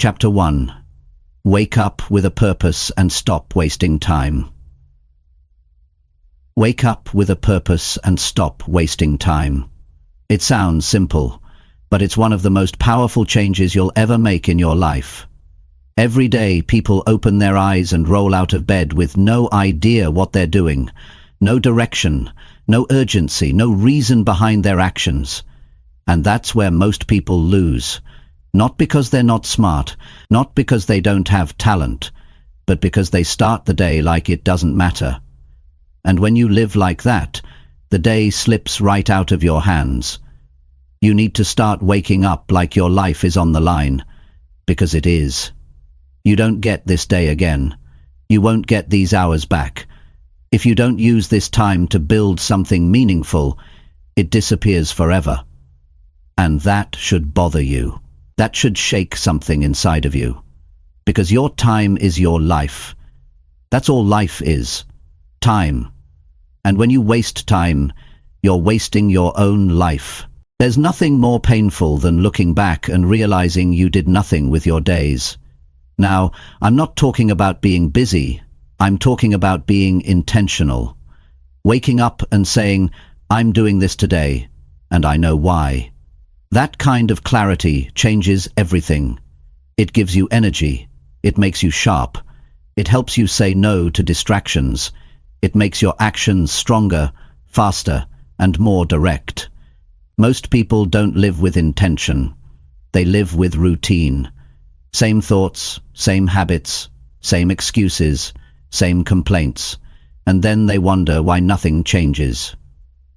Chapter 1. Wake up with a purpose and stop wasting time. Wake up with a purpose and stop wasting time. It sounds simple, but it's one of the most powerful changes you'll ever make in your life. Every day, people open their eyes and roll out of bed with no idea what they're doing, no direction, no urgency, no reason behind their actions. And that's where most people lose. Not because they're not smart, not because they don't have talent, but because they start the day like it doesn't matter. And when you live like that, the day slips right out of your hands. You need to start waking up like your life is on the line, because it is. You don't get this day again. You won't get these hours back. If you don't use this time to build something meaningful, it disappears forever. And that should bother you. That should shake something inside of you. Because your time is your life. That's all life is. Time. And when you waste time, you're wasting your own life. There's nothing more painful than looking back and realizing you did nothing with your days. Now, I'm not talking about being busy. I'm talking about being intentional. Waking up and saying, I'm doing this today, and I know why. That kind of clarity changes everything. It gives you energy. It makes you sharp. It helps you say no to distractions. It makes your actions stronger, faster, and more direct. Most people don't live with intention. They live with routine. Same thoughts, same habits, same excuses, same complaints. And then they wonder why nothing changes.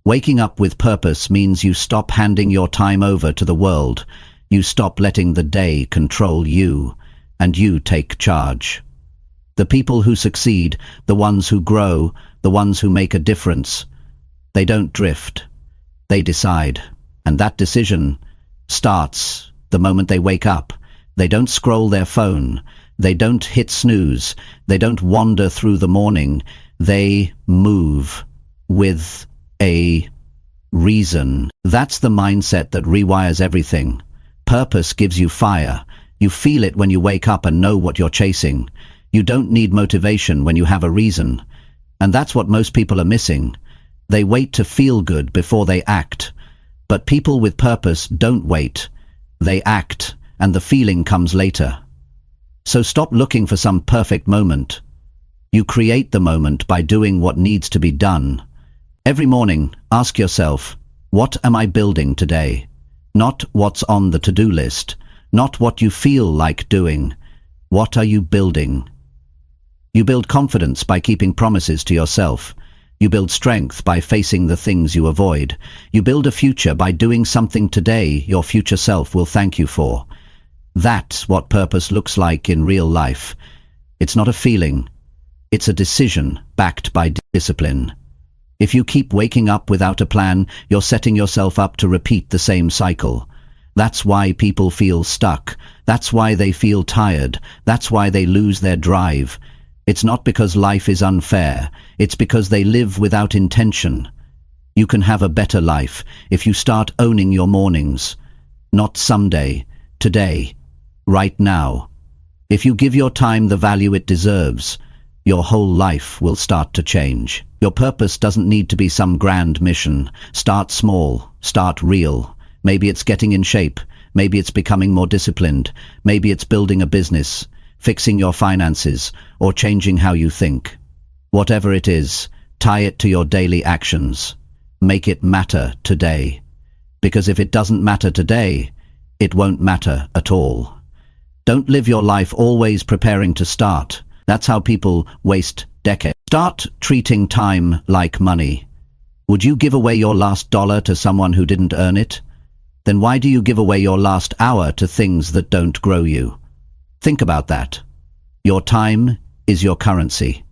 Waking up with purpose means you stop handing your time over to the world. You stop letting the day control you, and you take charge. The people who succeed, the ones who grow, the ones who make a difference, they don't drift. They decide. And that decision starts the moment they wake up. They don't scroll their phone. They don't hit snooze. They don't wander through the morning. They move with a reason. That's the mindset that rewires everything. Purpose gives you fire. You feel it when you wake up and know what you're chasing. You don't need motivation when you have a reason. And that's what most people are missing. They wait to feel good before they act. But people with purpose don't wait. They act, and the feeling comes later. So stop looking for some perfect moment. You create the moment by doing what needs to be done. Every morning, ask yourself, what am I building today? Not what's on the to-do list, not what you feel like doing. What are you building? You build confidence by keeping promises to yourself. You build strength by facing the things you avoid. You build a future by doing something today your future self will thank you for. That's what purpose looks like in real life. It's not a feeling. It's a decision backed by discipline. If you keep waking up without a plan, you're setting yourself up to repeat the same cycle. That's why people feel stuck. That's why they feel tired. That's why they lose their drive. It's not because life is unfair. It's because they live without intention. You can have a better life if you start owning your mornings. Not someday, today, right now. If you give your time the value it deserves, your whole life will start to change. Your purpose doesn't need to be some grand mission. Start small, start real. Maybe it's getting in shape. Maybe it's becoming more disciplined. Maybe it's building a business, fixing your finances, or changing how you think. Whatever it is, tie it to your daily actions. Make it matter today. Because if it doesn't matter today, it won't matter at all. Don't live your life always preparing to start. That's how people waste decades. Start treating time like money. Would you give away your last dollar to someone who didn't earn it? Then why do you give away your last hour to things that don't grow you? Think about that. Your time is your currency.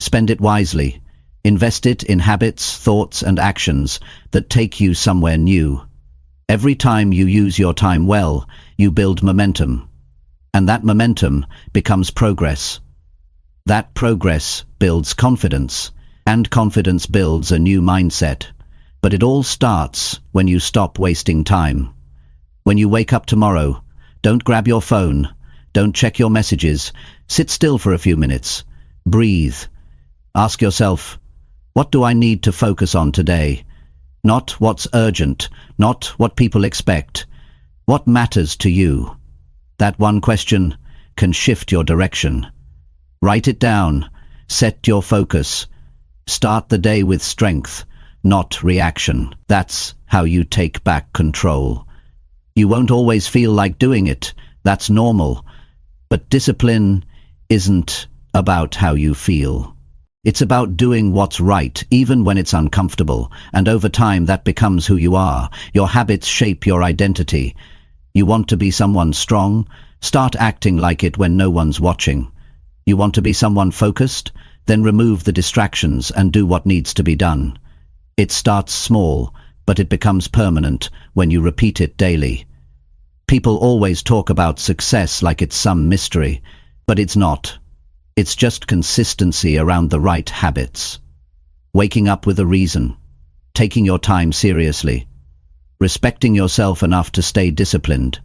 Spend it wisely. Invest it in habits, thoughts, and actions that take you somewhere new. Every time you use your time well, you build momentum. And that momentum becomes progress. That progress builds confidence, and confidence builds a new mindset. But it all starts when you stop wasting time. When you wake up tomorrow, don't grab your phone. Don't check your messages. Sit still for a few minutes. Breathe. Ask yourself, what do I need to focus on today? Not what's urgent, not what people expect. What matters to you? That one question can shift your direction. Write it down. Set your focus. Start the day with strength, not reaction. That's how you take back control. You won't always feel like doing it. That's normal. But discipline isn't about how you feel. It's about doing what's right, even when it's uncomfortable. And over time, that becomes who you are. Your habits shape your identity. You want to be someone strong? Start acting like it when no one's watching. You want to be someone focused? Then remove the distractions and do what needs to be done. It starts small, but it becomes permanent when you repeat it daily. People always talk about success like it's some mystery, but it's not. It's just consistency around the right habits. Waking up with a reason, taking your time seriously, respecting yourself enough to stay disciplined.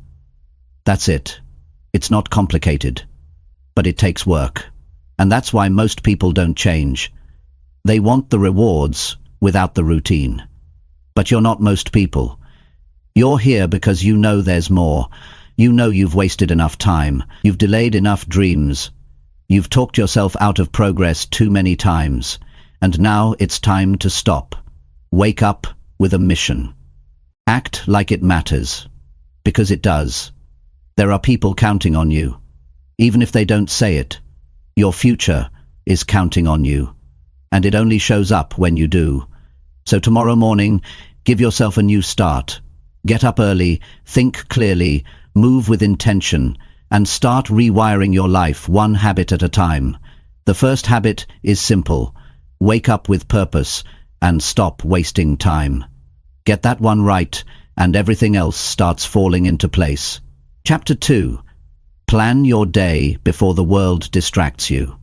That's it. It's not complicated, but it takes work. And that's why most people don't change. They want the rewards without the routine. But you're not most people. You're here because you know there's more. You know you've wasted enough time. You've delayed enough dreams. You've talked yourself out of progress too many times. And now it's time to stop. Wake up with a mission. Act like it matters. Because it does. There are people counting on you. Even if they don't say it. Your future is counting on you. And it only shows up when you do. So tomorrow morning, give yourself a new start. Get up early, think clearly, move with intention, and start rewiring your life one habit at a time. The first habit is simple. Wake up with purpose and stop wasting time. Get that one right, and everything else starts falling into place. Chapter 2. Plan your day before the world distracts you.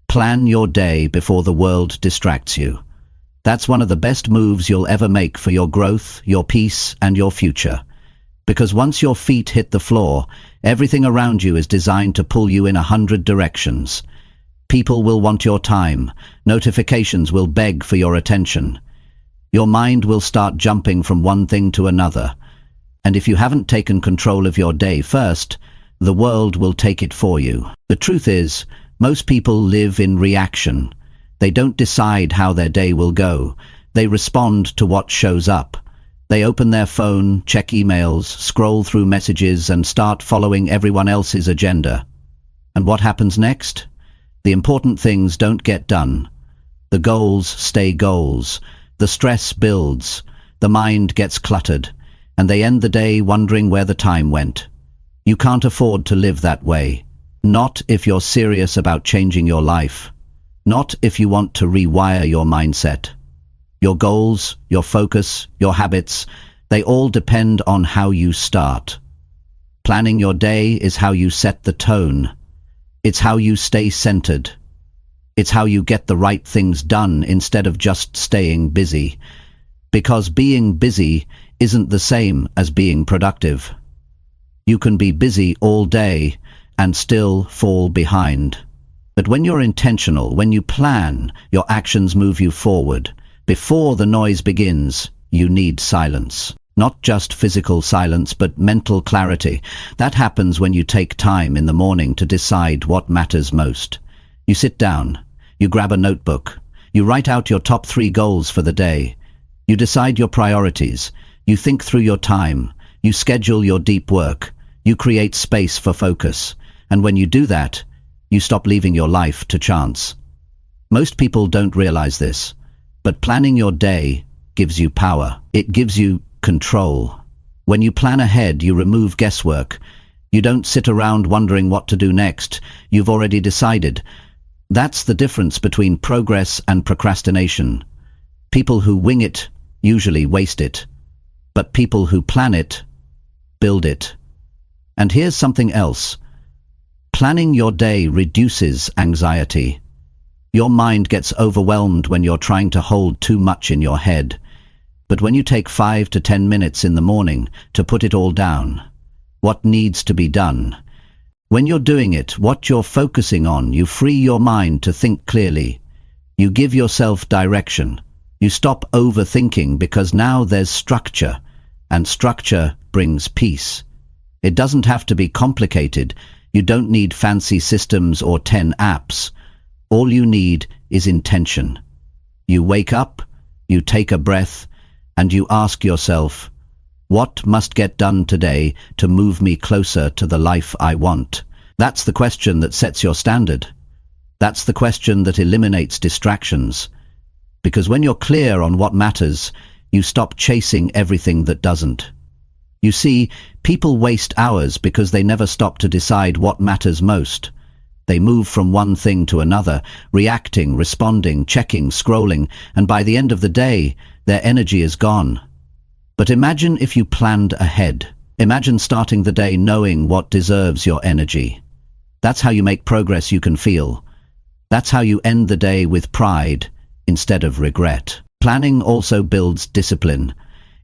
Plan your day before the world distracts you. That's one of the best moves you'll ever make for your growth, your peace, and your future. Because once your feet hit the floor, everything around you is designed to pull you in 100 directions. People will want your time. Notifications will beg for your attention. Your mind will start jumping from one thing to another. And if you haven't taken control of your day first, the world will take it for you. The truth is, most people live in reaction. They don't decide how their day will go. They respond to what shows up. They open their phone, check emails, scroll through messages, and start following everyone else's agenda. And what happens next? The important things don't get done. The goals stay goals. The stress builds. The mind gets cluttered. And they end the day wondering where the time went. You can't afford to live that way. Not if you're serious about changing your life. Not if you want to rewire your mindset. Your goals, your focus, your habits, they all depend on how you start. Planning your day is how you set the tone. It's how you stay centered. It's how you get the right things done instead of just staying busy. Because being busy isn't the same as being productive. You can be busy all day and still fall behind. But when you're intentional, when you plan, your actions move you forward. Before the noise begins, you need silence. Not just physical silence, but mental clarity. That happens when you take time in the morning to decide what matters most. You sit down, you grab a notebook, you write out your top 3 goals for the day. You decide your priorities, you think through your time, you schedule your deep work, you create space for focus. And when you do that, you stop leaving your life to chance. Most people don't realize this. But planning your day gives you power. It gives you control. When you plan ahead, you remove guesswork. You don't sit around wondering what to do next. You've already decided. That's the difference between progress and procrastination. People who wing it usually waste it. But people who plan it, build it. And here's something else. Planning your day reduces anxiety. Your mind gets overwhelmed when you're trying to hold too much in your head. But when you take 5 to 10 minutes in the morning to put it all down, what needs to be done, When you're doing it, what you're focusing on, you free your mind to think clearly. You give yourself direction. You stop overthinking because now there's structure, and structure brings peace. It doesn't have to be complicated. You don't need fancy systems or 10 apps. All you need is intention. You wake up, you take a breath, and you ask yourself, what must get done today to move me closer to the life I want? That's the question that sets your standard. That's the question that eliminates distractions. Because when you're clear on what matters, you stop chasing everything that doesn't. You see, people waste hours because they never stop to decide what matters most. They move from one thing to another, reacting, responding, checking, scrolling, and by the end of the day, their energy is gone. But imagine if you planned ahead. Imagine starting the day knowing what deserves your energy. That's how you make progress you can feel. That's how you end the day with pride instead of regret. Planning also builds discipline.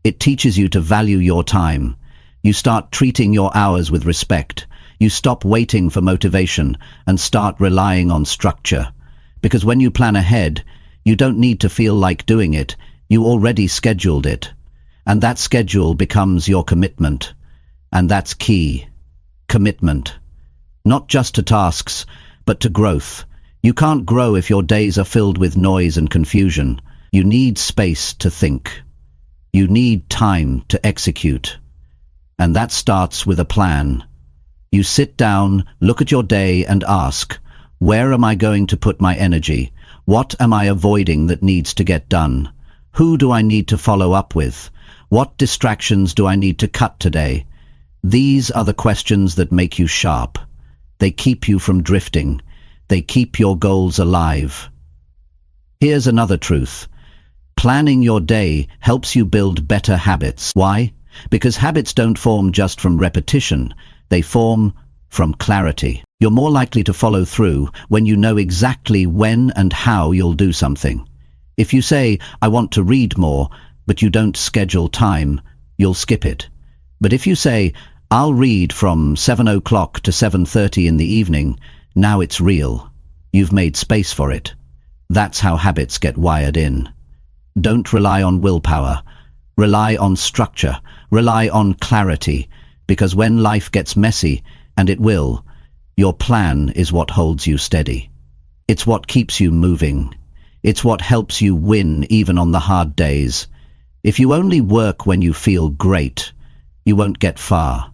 It teaches you to value your time. You start treating your hours with respect. You stop waiting for motivation and start relying on structure. Because when you plan ahead, you don't need to feel like doing it. You already scheduled it. And that schedule becomes your commitment. And that's key. Commitment. Not just to tasks, but to growth. You can't grow if your days are filled with noise and confusion. You need space to think. You need time to execute. And that starts with a plan. You sit down, look at your day and ask, where am I going to put my energy? What am I avoiding that needs to get done? Who do I need to follow up with? What distractions do I need to cut today? These are the questions that make you sharp. They keep you from drifting. They keep your goals alive. Here's another truth. Planning your day helps you build better habits. Why? Because habits don't form just from repetition. They form from clarity. You're more likely to follow through when you know exactly when and how you'll do something. If you say, I want to read more, but you don't schedule time, you'll skip it. But if you say, I'll read from 7 o'clock to 7:30 in the evening, now it's real. You've made space for it. That's how habits get wired in. Don't rely on willpower. Rely on structure. Rely on clarity. Because when life gets messy, and it will, your plan is what holds you steady. It's what keeps you moving. It's what helps you win even on the hard days. If you only work when you feel great, you won't get far.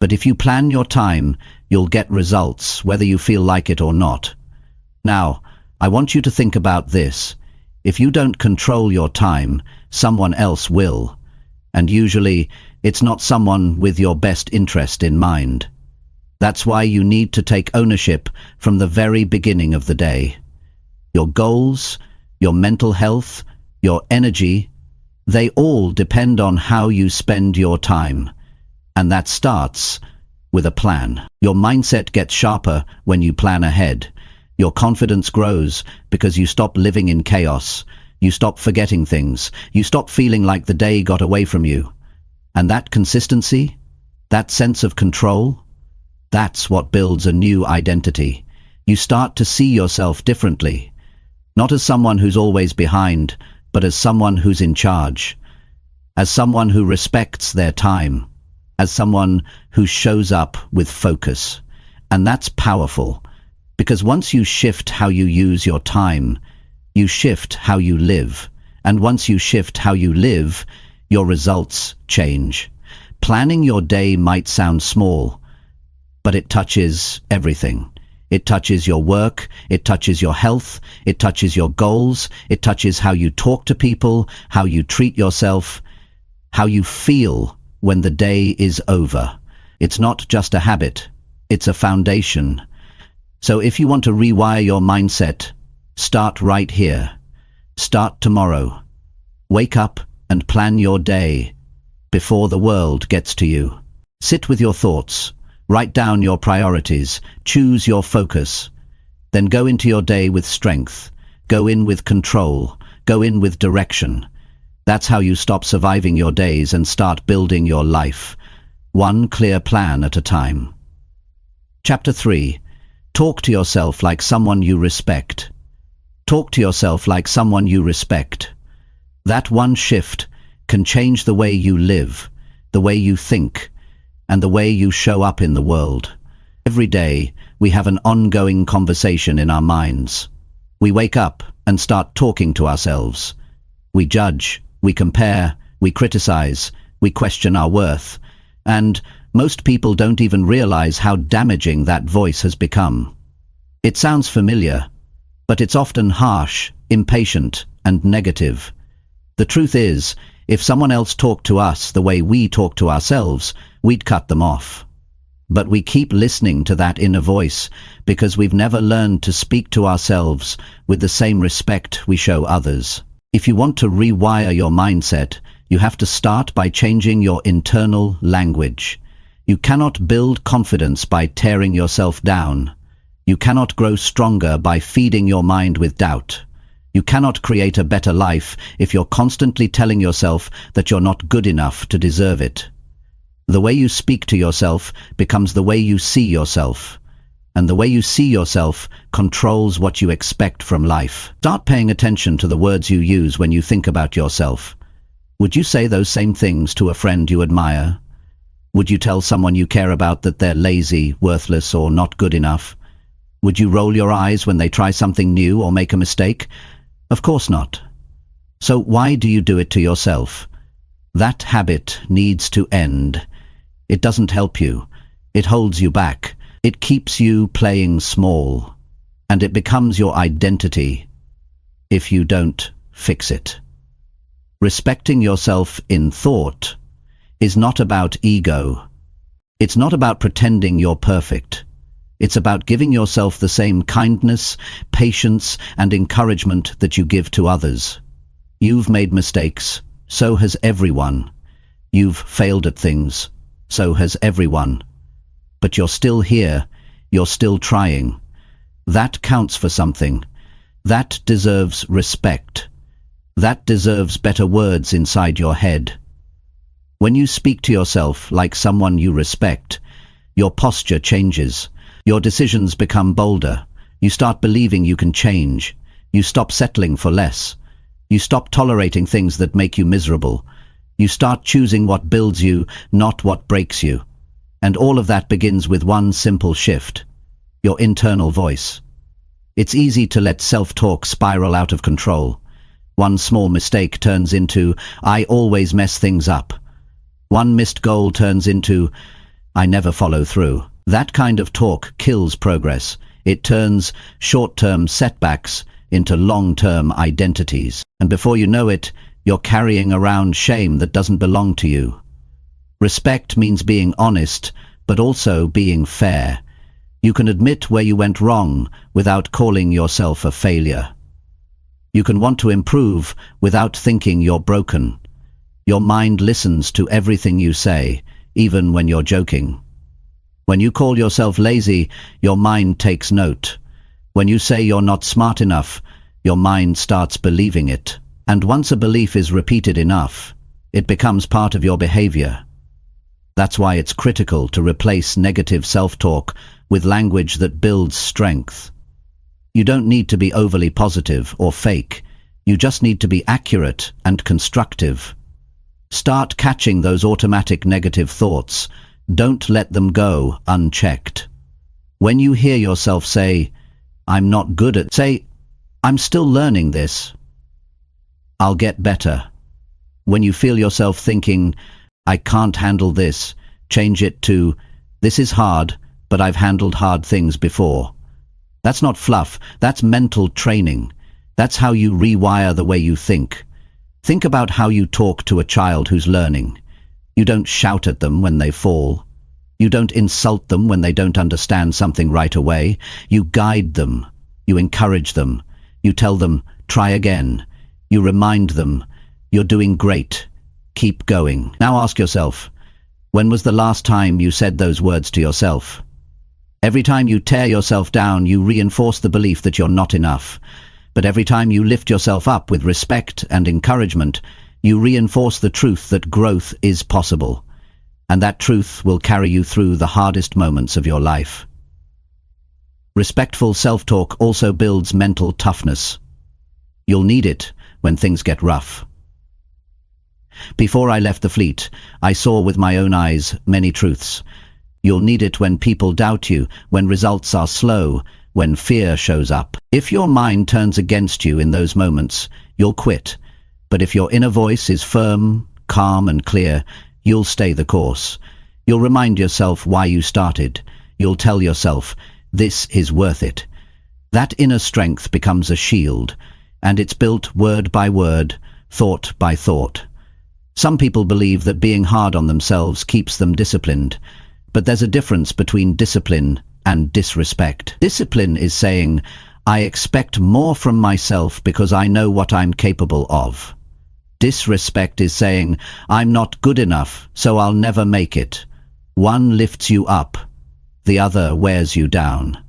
But if you plan your time, you'll get results, whether you feel like it or not. Now, I want you to think about this. If you don't control your time, someone else will. And usually, it's not someone with your best interest in mind. That's why you need to take ownership from the very beginning of the day. Your goals, your mental health, your energy, they all depend on how you spend your time. And that starts with a plan. Your mindset gets sharper when you plan ahead. Your confidence grows because you stop living in chaos. You stop forgetting things. You stop feeling like the day got away from you. And that consistency, that sense of control, that's what builds a new identity. You start to see yourself differently. Not as someone who's always behind, but as someone who's in charge. As someone who respects their time. As someone who shows up with focus. And that's powerful. Because once you shift how you use your time, you shift how you live. And once you shift how you live, your results change. Planning your day might sound small, but it touches everything. It touches your work, it touches your health, it touches your goals, it touches how you talk to people, how you treat yourself, how you feel when the day is over. It's not just a habit, it's a foundation. So if you want to rewire your mindset, start right here. Start tomorrow. Wake up and plan your day before the world gets to you. Sit with your thoughts. Write down your priorities. Choose your focus. Then go into your day with strength. Go in with control. Go in with direction. That's how you stop surviving your days and start building your life. One clear plan at a time. Chapter 3. Talk to yourself like someone you respect. Talk to yourself like someone you respect. That one shift can change the way you live, the way you think, and the way you show up in the world. Every day, we have an ongoing conversation in our minds. We wake up and start talking to ourselves. We judge, we compare, we criticize, we question our worth, and most people don't even realize how damaging that voice has become. It sounds familiar, but it's often harsh, impatient, and negative. The truth is, if someone else talked to us the way we talk to ourselves, we'd cut them off. But we keep listening to that inner voice because we've never learned to speak to ourselves with the same respect we show others. If you want to rewire your mindset, you have to start by changing your internal language. You cannot build confidence by tearing yourself down. You cannot grow stronger by feeding your mind with doubt. You cannot create a better life if you're constantly telling yourself that you're not good enough to deserve it. The way you speak to yourself becomes the way you see yourself, and the way you see yourself controls what you expect from life. Start paying attention to the words you use when you think about yourself. Would you say those same things to a friend you admire? Would you tell someone you care about that they're lazy, worthless, or not good enough? Would you roll your eyes when they try something new or make a mistake? Of course not. So why do you do it to yourself? That habit needs to end. It doesn't help you. It holds you back. It keeps you playing small. And it becomes your identity if you don't fix it. Respecting yourself in thought is not about ego. It's not about pretending you're perfect. It's about giving yourself the same kindness, patience, and encouragement that you give to others. You've made mistakes. So has everyone. You've failed at things. So has everyone. But you're still here. You're still trying. That counts for something. That deserves respect. That deserves better words inside your head. When you speak to yourself like someone you respect, your posture changes. Your decisions become bolder. You start believing you can change. You stop settling for less. You stop tolerating things that make you miserable. You start choosing what builds you, not what breaks you. And all of that begins with one simple shift: your internal voice. It's easy to let self-talk spiral out of control. One small mistake turns into, "I always mess things up." One missed goal turns into, "I never follow through." That kind of talk kills progress. It turns short-term setbacks into long-term identities. And before you know it, you're carrying around shame that doesn't belong to you. Respect means being honest, but also being fair. You can admit where you went wrong without calling yourself a failure. You can want to improve without thinking you're broken. Your mind listens to everything you say, even when you're joking. When you call yourself lazy, your mind takes note. When you say you're not smart enough, your mind starts believing it. And once a belief is repeated enough, it becomes part of your behavior. That's why it's critical to replace negative self-talk with language that builds strength. You don't need to be overly positive or fake. You just need to be accurate and constructive. Start catching those automatic negative thoughts. Don't let them go unchecked. When you hear yourself say, "I'm not good at," say, "I'm still learning this. I'll get better." When you feel yourself thinking, "I can't handle this," change it to, "This is hard, but I've handled hard things before." That's not fluff, that's mental training. That's how you rewire the way you think. Think about how you talk to a child who's learning. You don't shout at them when they fall. You don't insult them when they don't understand something right away. You guide them. You encourage them. You tell them, "Try again." You remind them, "You're doing great. Keep going." Now ask yourself, when was the last time you said those words to yourself? Every time you tear yourself down, you reinforce the belief that you're not enough. But every time you lift yourself up with respect and encouragement, you reinforce the truth that growth is possible. And that truth will carry you through the hardest moments of your life. Respectful self-talk also builds mental toughness. You'll need it when things get rough. Before I left the fleet, I saw with my own eyes many truths. You'll need it when people doubt you, when results are slow, when fear shows up. If your mind turns against you in those moments, you'll quit. But if your inner voice is firm, calm and clear, you'll stay the course. You'll remind yourself why you started. You'll tell yourself, this is worth it. That inner strength becomes a shield, and it's built word by word, thought by thought. Some people believe that being hard on themselves keeps them disciplined, but there's a difference between discipline and disrespect. Discipline is saying, I expect more from myself because I know what I'm capable of. Disrespect is saying, I'm not good enough, so I'll never make it. One lifts you up, the other wears you down.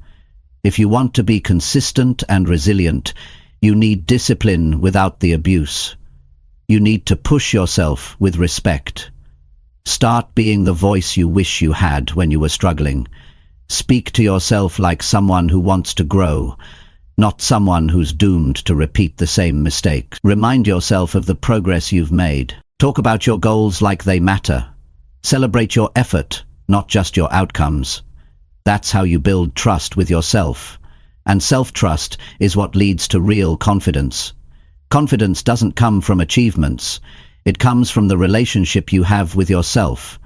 If you want to be consistent and resilient, you need discipline without the abuse. You need to push yourself with respect. Start being the voice you wish you had when you were struggling. Speak to yourself like someone who wants to grow, not someone who's doomed to repeat the same mistakes. Remind yourself of the progress you've made. Talk about your goals like they matter. Celebrate your effort, not just your outcomes. That's how you build trust with yourself. And self-trust is what leads to real confidence. Confidence doesn't come from achievements. It comes from the relationship you have with yourself.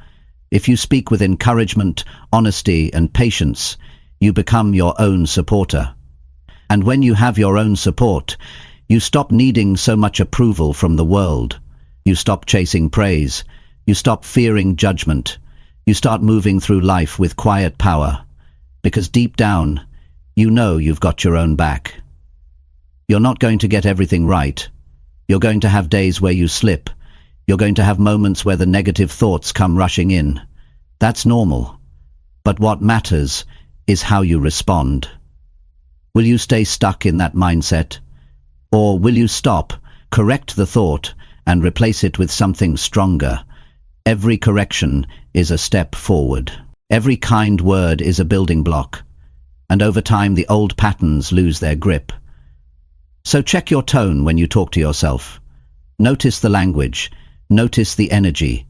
If you speak with encouragement, honesty, and patience, you become your own supporter. And when you have your own support, you stop needing so much approval from the world. You stop chasing praise. You stop fearing judgment. You start moving through life with quiet power. Because deep down, you know you've got your own back. You're not going to get everything right. You're going to have days where you slip. You're going to have moments where the negative thoughts come rushing in. That's normal. But what matters is how you respond. Will you stay stuck in that mindset? Or will you stop, correct the thought, and replace it with something stronger? Every correction is a step forward. Every kind word is a building block. And over time, the old patterns lose their grip. So check your tone when you talk to yourself. Notice the language. Notice the energy.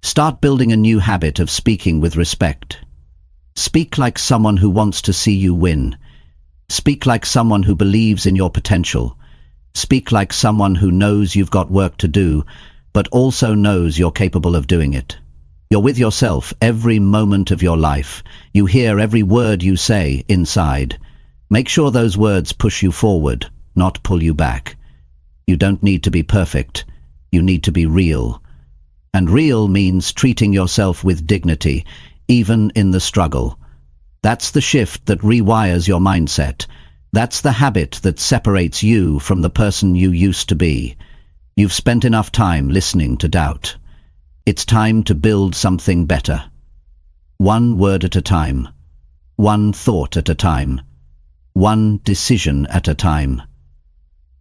Start building a new habit of speaking with respect. Speak like someone who wants to see you win. Speak like someone who believes in your potential. Speak like someone who knows you've got work to do, but also knows you're capable of doing it. You're with yourself every moment of your life. You hear every word you say inside. Make sure those words push you forward, not pull you back. You don't need to be perfect. You need to be real. And real means treating yourself with dignity, even in the struggle. That's the shift that rewires your mindset. That's the habit that separates you from the person you used to be. You've spent enough time listening to doubt. It's time to build something better. One word at a time. One thought at a time. One decision at a time.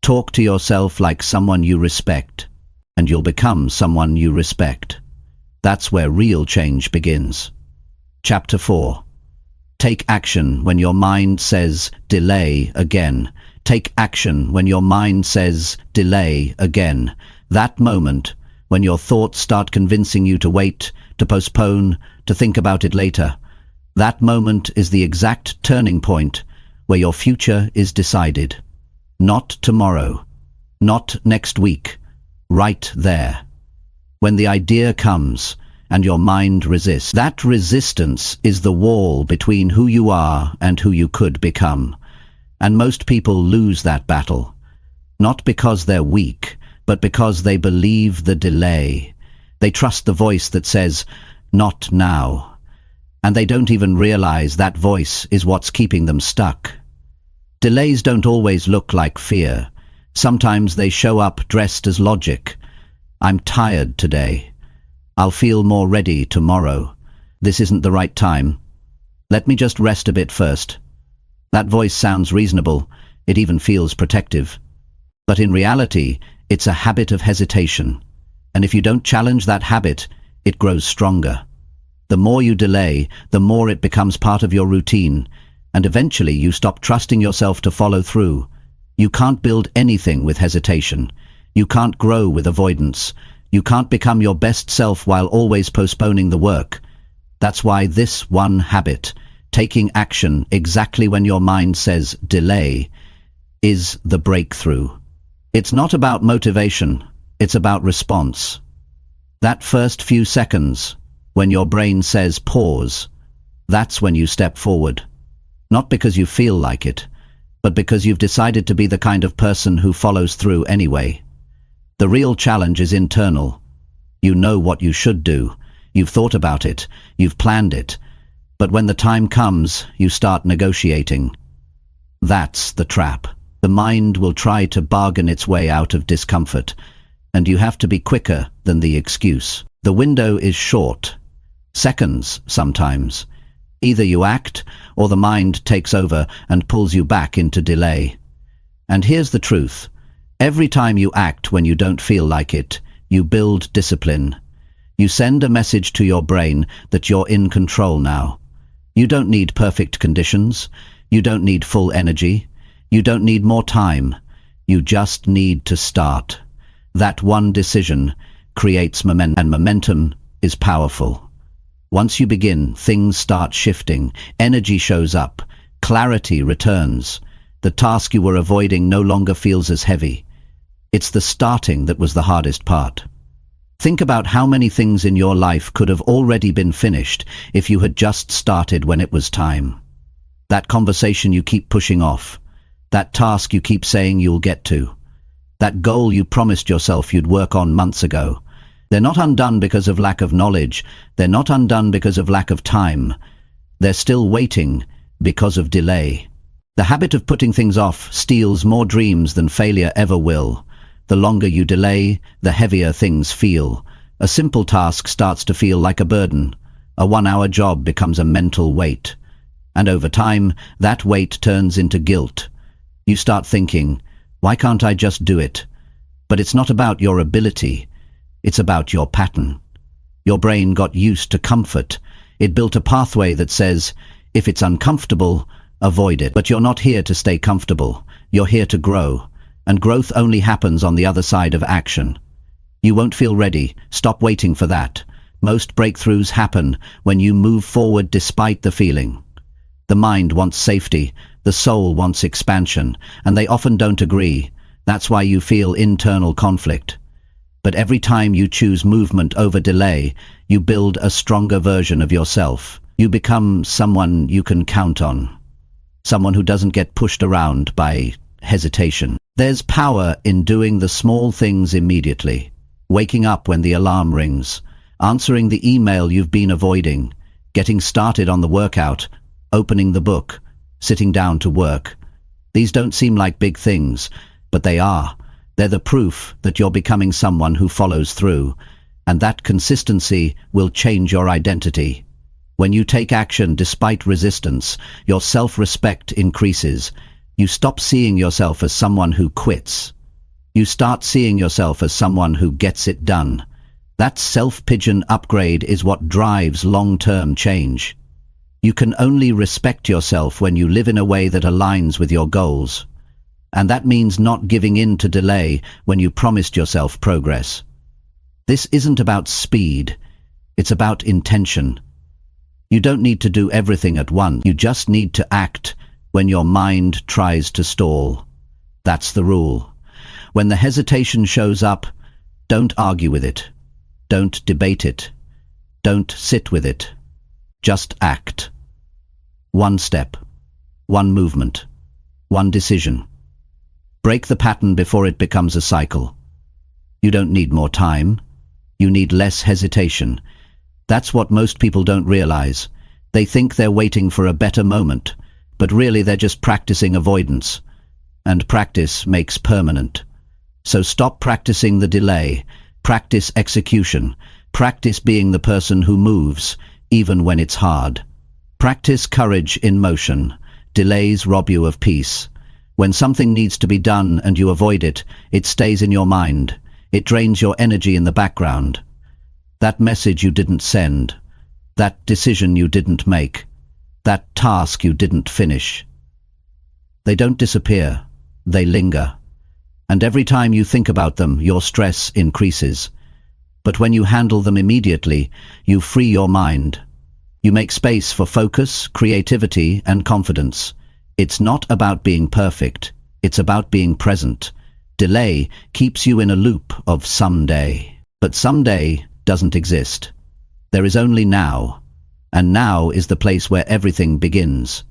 Talk to yourself like someone you respect, and you'll become someone you respect. That's where real change begins. Chapter 4. Take action when your mind says, delay again. Take action when your mind says, delay again. That moment, when your thoughts start convincing you to wait, to postpone, to think about it later, that moment is the exact turning point where your future is decided. Not tomorrow, not next week, right there. When the idea comes and your mind resists, that resistance is the wall between who you are and who you could become. And most people lose that battle, not because they're weak, but because they believe the delay. They trust the voice that says, not now. And they don't even realize that voice is what's keeping them stuck. Delays don't always look like fear. Sometimes they show up dressed as logic. I'm tired today. I'll feel more ready tomorrow. This isn't the right time. Let me just rest a bit first. That voice sounds reasonable. It even feels protective. But in reality, it's a habit of hesitation. And if you don't challenge that habit, it grows stronger. The more you delay, the more it becomes part of your routine. and eventually you stop trusting yourself to follow through. You can't build anything with hesitation. You can't grow with avoidance. You can't become your best self while always postponing the work. That's why this one habit, taking action exactly when your mind says delay, is the breakthrough. It's not about motivation, it's about response. That first few seconds, when your brain says pause, that's when you step forward. Not because you feel like it, but because you've decided to be the kind of person who follows through anyway. The real challenge is internal. You know what you should do. You've thought about it. You've planned it. But when the time comes, you start negotiating. That's the trap. The mind will try to bargain its way out of discomfort, and you have to be quicker than the excuse. The window is short. Seconds, sometimes. Either you act, or the mind takes over and pulls you back into delay. And here's the truth. Every time you act when you don't feel like it, you build discipline. You send a message to your brain that you're in control now. You don't need perfect conditions. You don't need full energy. You don't need more time. You just need to start. That one decision creates momentum, and momentum is powerful. Once you begin, things start shifting. Energy shows up. Clarity returns. The task you were avoiding no longer feels as heavy. It's the starting that was the hardest part. Think about how many things in your life could have already been finished if you had just started when it was time. That conversation you keep pushing off. That task you keep saying you'll get to. That goal you promised yourself you'd work on months ago. They're not undone because of lack of knowledge. They're not undone because of lack of time. They're still waiting because of delay. The habit of putting things off steals more dreams than failure ever will. The longer you delay, the heavier things feel. A simple task starts to feel like a burden. A 1-hour job becomes a mental weight. And over time, that weight turns into guilt. You start thinking, why can't I just do it? But it's not about your ability. It's about your pattern. Your brain got used to comfort. It built a pathway that says, if it's uncomfortable, avoid it. But you're not here to stay comfortable. You're here to grow. And growth only happens on the other side of action. You won't feel ready. Stop waiting for that. Most breakthroughs happen when you move forward despite the feeling. The mind wants safety. The soul wants expansion. And they often don't agree. That's why you feel internal conflict. But every time you choose movement over delay, you build a stronger version of yourself. You become someone you can count on. Someone who doesn't get pushed around by hesitation. There's power in doing the small things immediately. Waking up when the alarm rings. Answering the email you've been avoiding. Getting started on the workout. Opening the book. Sitting down to work. These don't seem like big things, but they are. They're the proof that you're becoming someone who follows through, and that consistency will change your identity. When you take action despite resistance, your self-respect increases. You stop seeing yourself as someone who quits. You start seeing yourself as someone who gets it done. That self-pigeon upgrade is what drives long-term change. You can only respect yourself when you live in a way that aligns with your goals. And that means not giving in to delay when you promised yourself progress. This isn't about speed, it's about intention. You don't need to do everything at once. You just need to act when your mind tries to stall. That's the rule. When the hesitation shows up, don't argue with it. Don't debate it. Don't sit with it. Just act. One step. One movement. One decision. Break the pattern before it becomes a cycle. You don't need more time. You need less hesitation. That's what most people don't realize. They think they're waiting for a better moment, but really they're just practicing avoidance. And practice makes permanent. So stop practicing the delay. Practice execution. Practice being the person who moves, even when it's hard. Practice courage in motion. Delays rob you of peace. When something needs to be done and you avoid it, it stays in your mind. It drains your energy in the background. That message you didn't send. That decision you didn't make. that task you didn't finish. They don't disappear, they linger. And every time you think about them, your stress increases. But when you handle them immediately, you free your mind. You make space for focus, creativity, and confidence. It's not about being perfect, it's about being present. Delay keeps you in a loop of someday. But someday doesn't exist. There is only now. And now is the place where everything begins.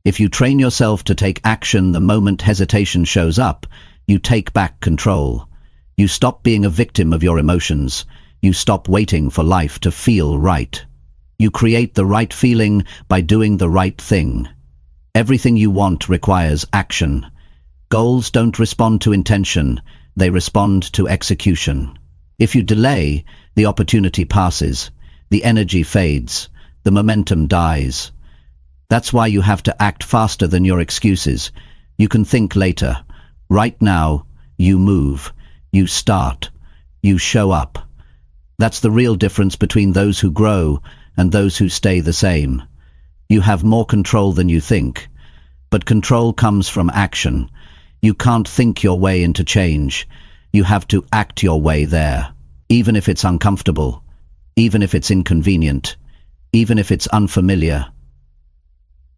If you train yourself to take action the moment hesitation shows up, you take back control. You stop being a victim of your emotions. You stop waiting for life to feel right. You create the right feeling by doing the right thing. Everything you want requires action. Goals don't respond to intention, they respond to execution. If you delay, the opportunity passes, the energy fades, the momentum dies. That's why you have to act faster than your excuses. You can think later. Right now, you move, you start, you show up. That's the real difference between those who grow and those who stay the same. You have more control than you think. But control comes from action. You can't think your way into change. You have to act your way there. Even if it's uncomfortable. Even if it's inconvenient. Even if it's unfamiliar.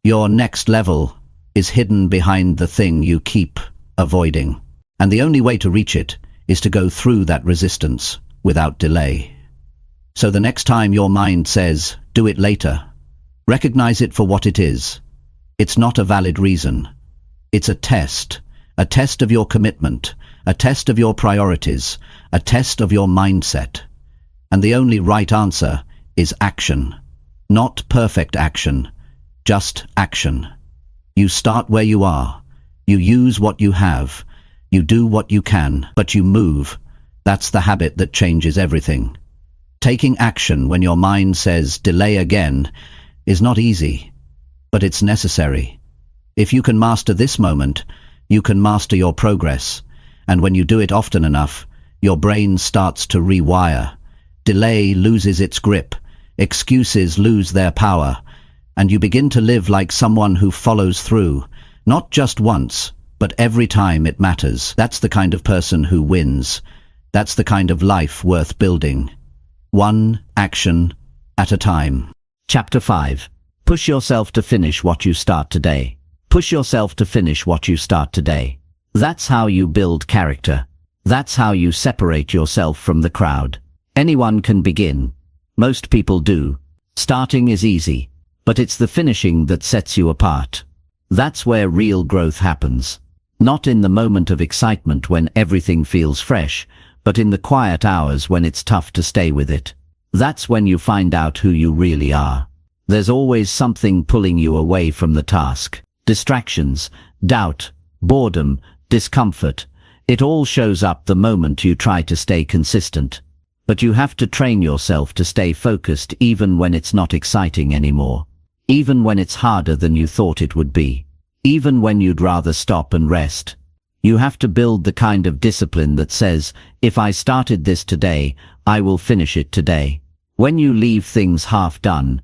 Your next level is hidden behind the thing you keep avoiding. And the only way to reach it is to go through that resistance without delay. So the next time your mind says, do it later, recognize it for what it is. It's not a valid reason. It's a test of your commitment, a test of your priorities, a test of your mindset. And the only right answer is action. Not perfect action, just action. You start where you are. You use what you have. You do what you can, but you move. That's the habit that changes everything. Taking action when your mind says delay again is not easy, but it's necessary. If you can master this moment, you can master your progress. And when you do it often enough, your brain starts to rewire. Delay loses its grip. Excuses lose their power. And you begin to live like someone who follows through, not just once, but every time it matters. That's the kind of person who wins. That's the kind of life worth building. One action at a time. Chapter 5. Push yourself to finish what you start today. Push yourself to finish what you start today. That's how you build character. That's how you separate yourself from the crowd. Anyone can begin. Most people do. Starting is easy, but it's the finishing that sets you apart. That's where real growth happens. Not in the moment of excitement when everything feels fresh, but in the quiet hours when it's tough to stay with it. That's when you find out who you really are. There's always something pulling you away from the task. Distractions, doubt, boredom, discomfort. It all shows up the moment you try to stay consistent. But you have to train yourself to stay focused even when it's not exciting anymore. Even when it's harder than you thought it would be. Even when you'd rather stop and rest. You have to build the kind of discipline that says, if I started this today, I will finish it today. When you leave things half done,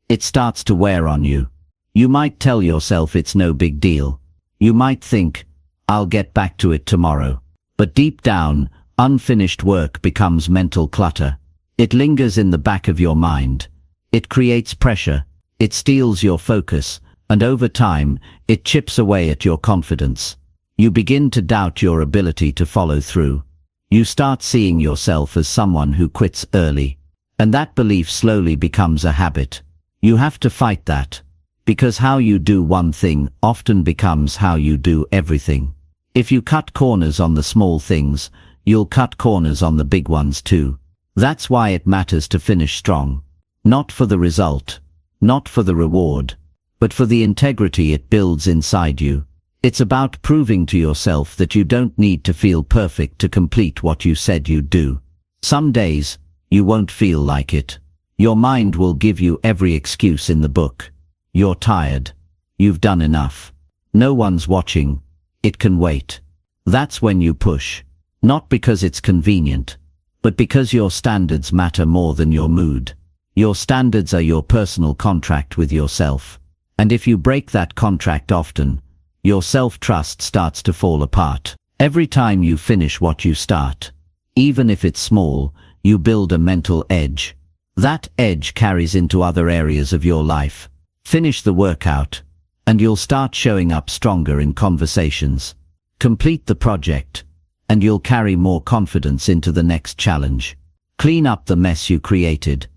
it starts to wear on you. You might tell yourself it's no big deal. You might think, I'll get back to it tomorrow. But deep down, unfinished work becomes mental clutter. It lingers in the back of your mind. It creates pressure. It steals your focus. And over time, it chips away at your confidence. You begin to doubt your ability to follow through. You start seeing yourself as someone who quits early. And that belief slowly becomes a habit. You have to fight that. Because how you do one thing often becomes how you do everything. If you cut corners on the small things, you'll cut corners on the big ones too. That's why it matters to finish strong. Not for the result, not for the reward, but for the integrity it builds inside you. It's about proving to yourself that you don't need to feel perfect to complete what you said you'd do. Some days, you won't feel like it. Your mind will give you every excuse in the book. You're tired. You've done enough. No one's watching. It can wait. That's when you push. Not because it's convenient, but because your standards matter more than your mood. Your standards are your personal contract with yourself. And if you break that contract often, your self-trust starts to fall apart. Every time you finish what you start, even if it's small, you build a mental edge. That edge carries into other areas of your life. Finish the workout, and you'll start showing up stronger in conversations. Complete the project, and you'll carry more confidence into the next challenge. Clean up the mess you created,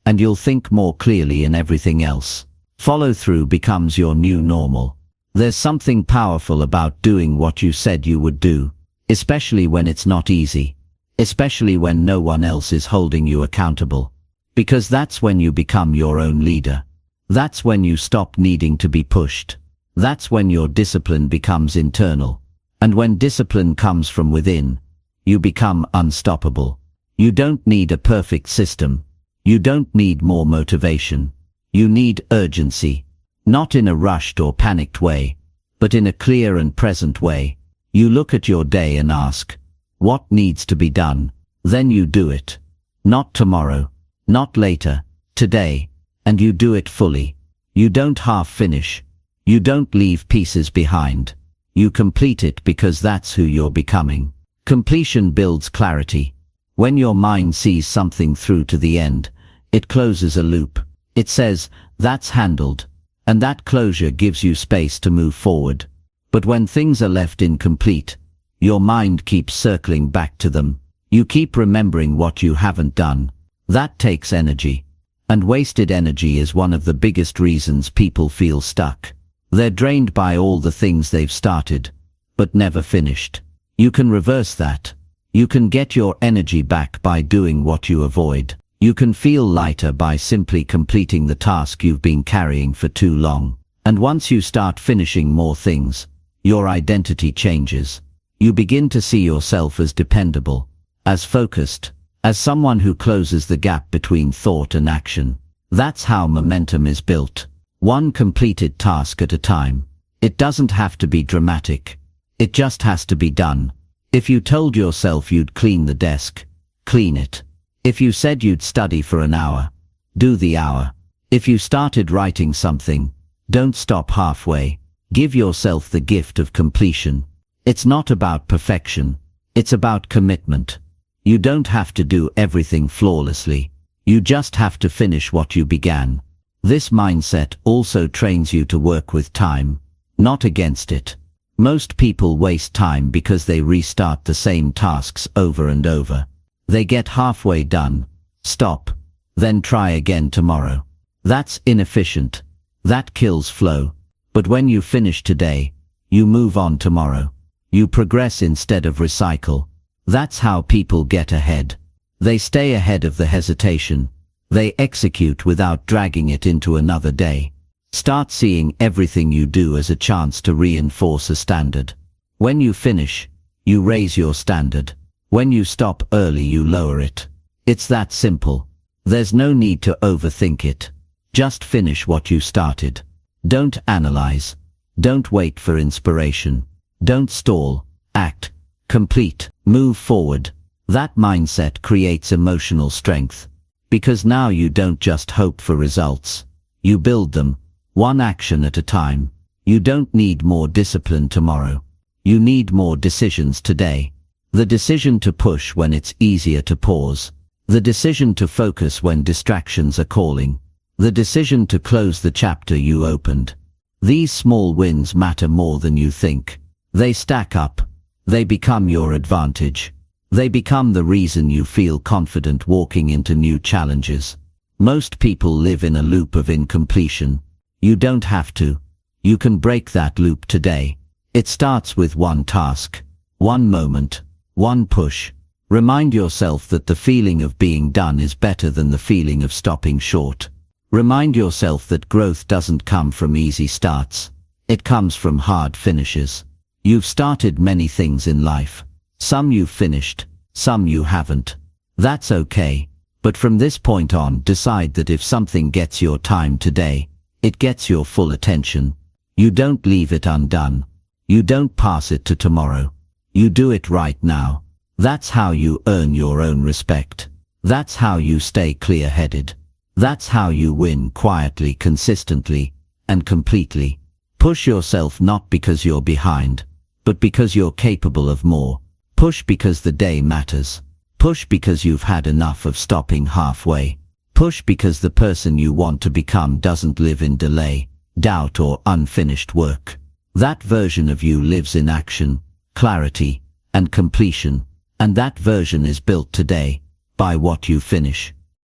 and you'll think more clearly in everything else. Follow through becomes your new normal. There's something powerful about doing what you said you would do, especially when it's not easy, especially when no one else is holding you accountable. Because that's when you become your own leader. That's when you stop needing to be pushed. That's when your discipline becomes internal. And when discipline comes from within, you become unstoppable. You don't need a perfect system. You don't need more motivation. You need urgency. Not in a rushed or panicked way, but in a clear and present way. You look at your day and ask, what needs to be done? Then you do it. Not tomorrow, not later, today, and you do it fully. You don't half finish. You don't leave pieces behind. You complete it because that's who you're becoming. Completion builds clarity. When your mind sees something through to the end, it closes a loop. It says, that's handled. And that closure gives you space to move forward. But when things are left incomplete, your mind keeps circling back to them. You keep remembering what you haven't done. That takes energy. And wasted energy is one of the biggest reasons people feel stuck. They're drained by all the things they've started, but never finished. You can reverse that. You can get your energy back by doing what you avoid. You can feel lighter by simply completing the task you've been carrying for too long. And once you start finishing more things, your identity changes. You begin to see yourself as dependable, as focused, as someone who closes the gap between thought and action. That's how momentum is built. One completed task at a time. It doesn't have to be dramatic. It just has to be done. If you told yourself you'd clean the desk, clean it. If you said you'd study for an hour, do the hour. If you started writing something, don't stop halfway. Give yourself the gift of completion. It's not about perfection. It's about commitment. You don't have to do everything flawlessly. You just have to finish what you began. This mindset also trains you to work with time, not against it. Most people waste time because they restart the same tasks over and over. They get halfway done, stop, then try again tomorrow. That's inefficient. That kills flow. But when you finish today, you move on tomorrow. You progress instead of recycle. That's how people get ahead. They stay ahead of the hesitation. They execute without dragging it into another day. Start seeing everything you do as a chance to reinforce a standard. When you finish, you raise your standard. When you stop early, you lower it. It's that simple. There's no need to overthink it. Just finish what you started. Don't analyze. Don't wait for inspiration. Don't stall. Act. Complete. Move forward. That mindset creates emotional strength. Because now you don't just hope for results. You build them, one action at a time. You don't need more discipline tomorrow. You need more decisions today. The decision to push when it's easier to pause. The decision to focus when distractions are calling. The decision to close the chapter you opened. These small wins matter more than you think. They stack up. They become your advantage. They become the reason you feel confident walking into new challenges. Most people live in a loop of incompletion. You don't have to. You can break that loop today. It starts with one task, one moment, one push. Remind yourself that the feeling of being done is better than the feeling of stopping short. Remind yourself that growth doesn't come from easy starts. It comes from hard finishes. You've started many things in life. Some you've finished, some you haven't. That's okay. But from this point on, decide that if something gets your time today, it gets your full attention. You don't leave it undone. You don't pass it to tomorrow. You do it right now. That's how you earn your own respect. That's how you stay clear-headed. That's how you win quietly, consistently, and completely. Push yourself not because you're behind, but because you're capable of more. Push because the day matters. Push because you've had enough of stopping halfway. Push because the person you want to become doesn't live in delay, doubt, or unfinished work. That version of you lives in action, clarity, and completion, and that version is built today by what you finish.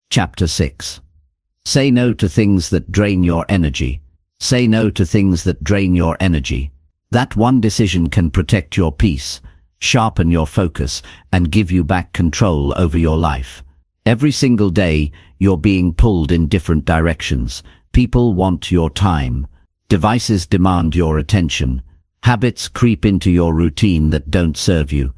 Chapter 6. Say no to things that drain your energy. Say no to things that drain your energy. That one decision can protect your peace, sharpen your focus, and give you back control over your life. Every single day, you're being pulled in different directions. People want your time. Devices demand your attention. Habits creep into your routine that don't serve you.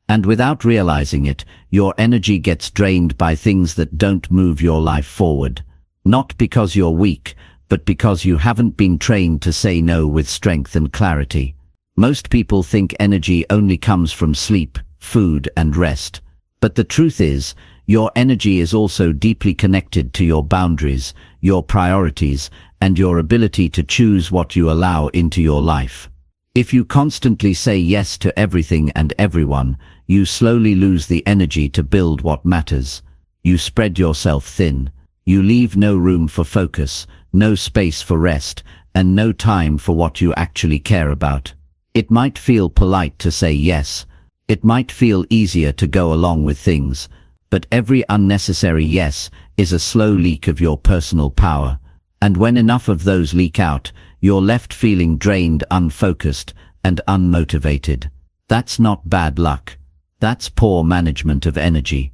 And without realizing it, your energy gets drained by things that don't move your life forward. Not because you're weak, but because you haven't been trained to say no with strength and clarity. Most people think energy only comes from sleep, food, and rest. But the truth is, your energy is also deeply connected to your boundaries, your priorities, and your ability to choose what you allow into your life. If you constantly say yes to everything and everyone, you slowly lose the energy to build what matters. You spread yourself thin. You leave no room for focus, no space for rest, and no time for what you actually care about. It might feel polite to say yes. It might feel easier to go along with things. But every unnecessary yes is a slow leak of your personal power. And when enough of those leak out, you're left feeling drained, unfocused, and unmotivated. That's not bad luck. That's poor management of energy.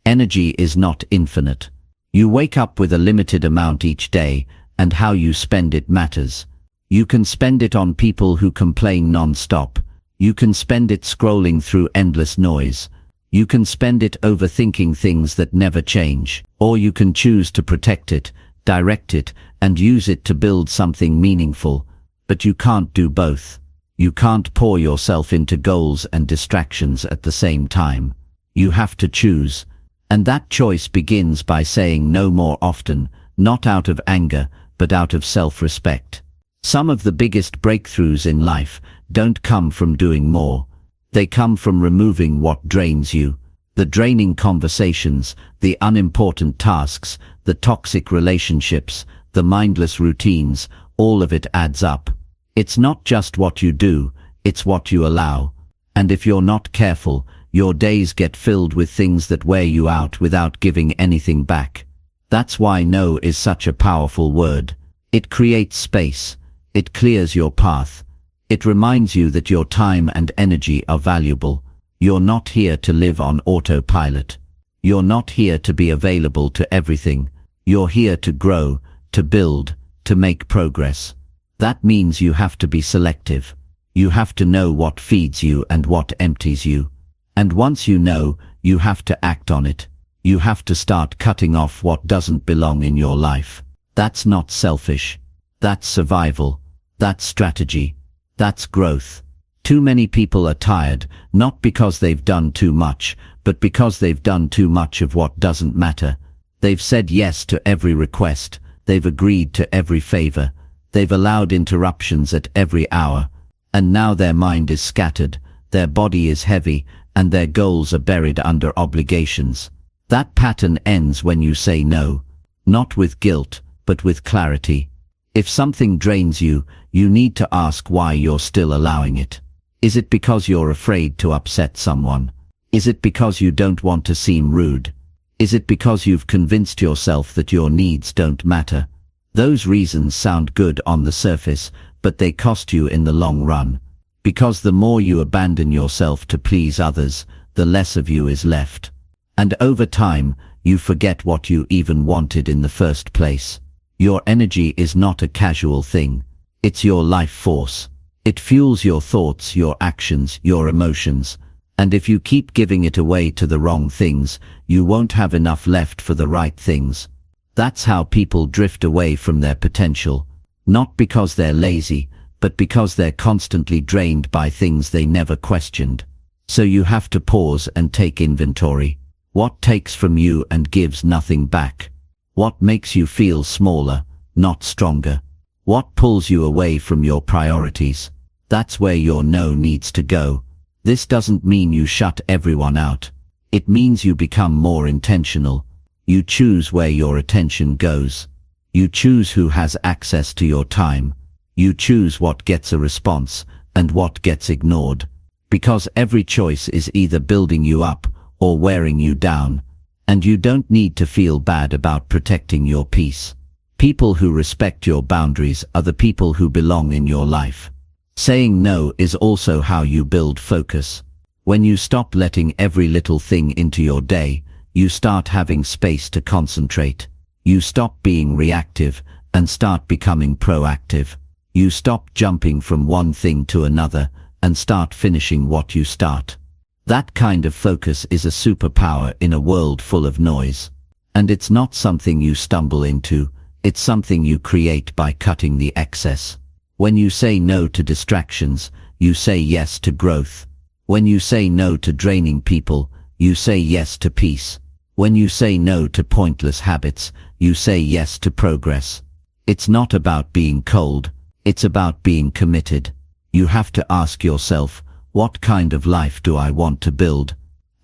Energy is not infinite. You wake up with a limited amount each day, and how you spend it matters. You can spend it on people who complain non-stop. You can spend it scrolling through endless noise. You can spend it overthinking things that never change. Or you can choose to protect it, direct it, and use it to build something meaningful. But you can't do both. You can't pour yourself into goals and distractions at the same time. You have to choose. And that choice begins by saying no more often, not out of anger, but out of self-respect. Some of the biggest breakthroughs in life don't come from doing more. They come from removing what drains you. The draining conversations, the unimportant tasks, the toxic relationships, the mindless routines, all of it adds up. It's not just what you do, it's what you allow. And if you're not careful, your days get filled with things that wear you out without giving anything back. That's why no is such a powerful word. It creates space. It clears your path. It reminds you that your time and energy are valuable. You're not here to live on autopilot. You're not here to be available to everything. You're here to grow, to build, to make progress. That means you have to be selective. You have to know what feeds you and what empties you. And once you know, you have to act on it. You have to start cutting off what doesn't belong in your life. That's not selfish. That's survival. That's strategy. That's growth. Too many people are tired, not because they've done too much, but because they've done too much of what doesn't matter. They've said yes to every request. They've agreed to every favor. They've allowed interruptions at every hour. And now their mind is scattered, their body is heavy, and their goals are buried under obligations. That pattern ends when you say no. Not with guilt, but with clarity. If something drains you, you need to ask why you're still allowing it. Is it because you're afraid to upset someone? Is it because you don't want to seem rude? Is it because you've convinced yourself that your needs don't matter? Those reasons sound good on the surface, but they cost you in the long run. Because the more you abandon yourself to please others, the less of you is left. And over time, you forget what you even wanted in the first place. Your energy is not a casual thing. It's your life force. It fuels your thoughts, your actions, your emotions. And if you keep giving it away to the wrong things, you won't have enough left for the right things. That's how people drift away from their potential. Not because they're lazy, but because they're constantly drained by things they never questioned. So you have to pause and take inventory. What takes from you and gives nothing back? What makes you feel smaller, not stronger? What pulls you away from your priorities? That's where your no needs to go. This doesn't mean you shut everyone out. It means you become more intentional. You choose where your attention goes. You choose who has access to your time. You choose what gets a response and what gets ignored. Because every choice is either building you up or wearing you down. And you don't need to feel bad about protecting your peace. People who respect your boundaries are the people who belong in your life. Saying no is also how you build focus. When you stop letting every little thing into your day, you start having space to concentrate. You stop being reactive and start becoming proactive. You stop jumping from one thing to another and start finishing what you start. That kind of focus is a superpower in a world full of noise. And it's not something you stumble into, it's something you create by cutting the excess. When you say no to distractions, you say yes to growth. When you say no to draining people, you say yes to peace. When you say no to pointless habits, you say yes to progress. It's not about being cold, it's about being committed. You have to ask yourself, what kind of life do I want to build?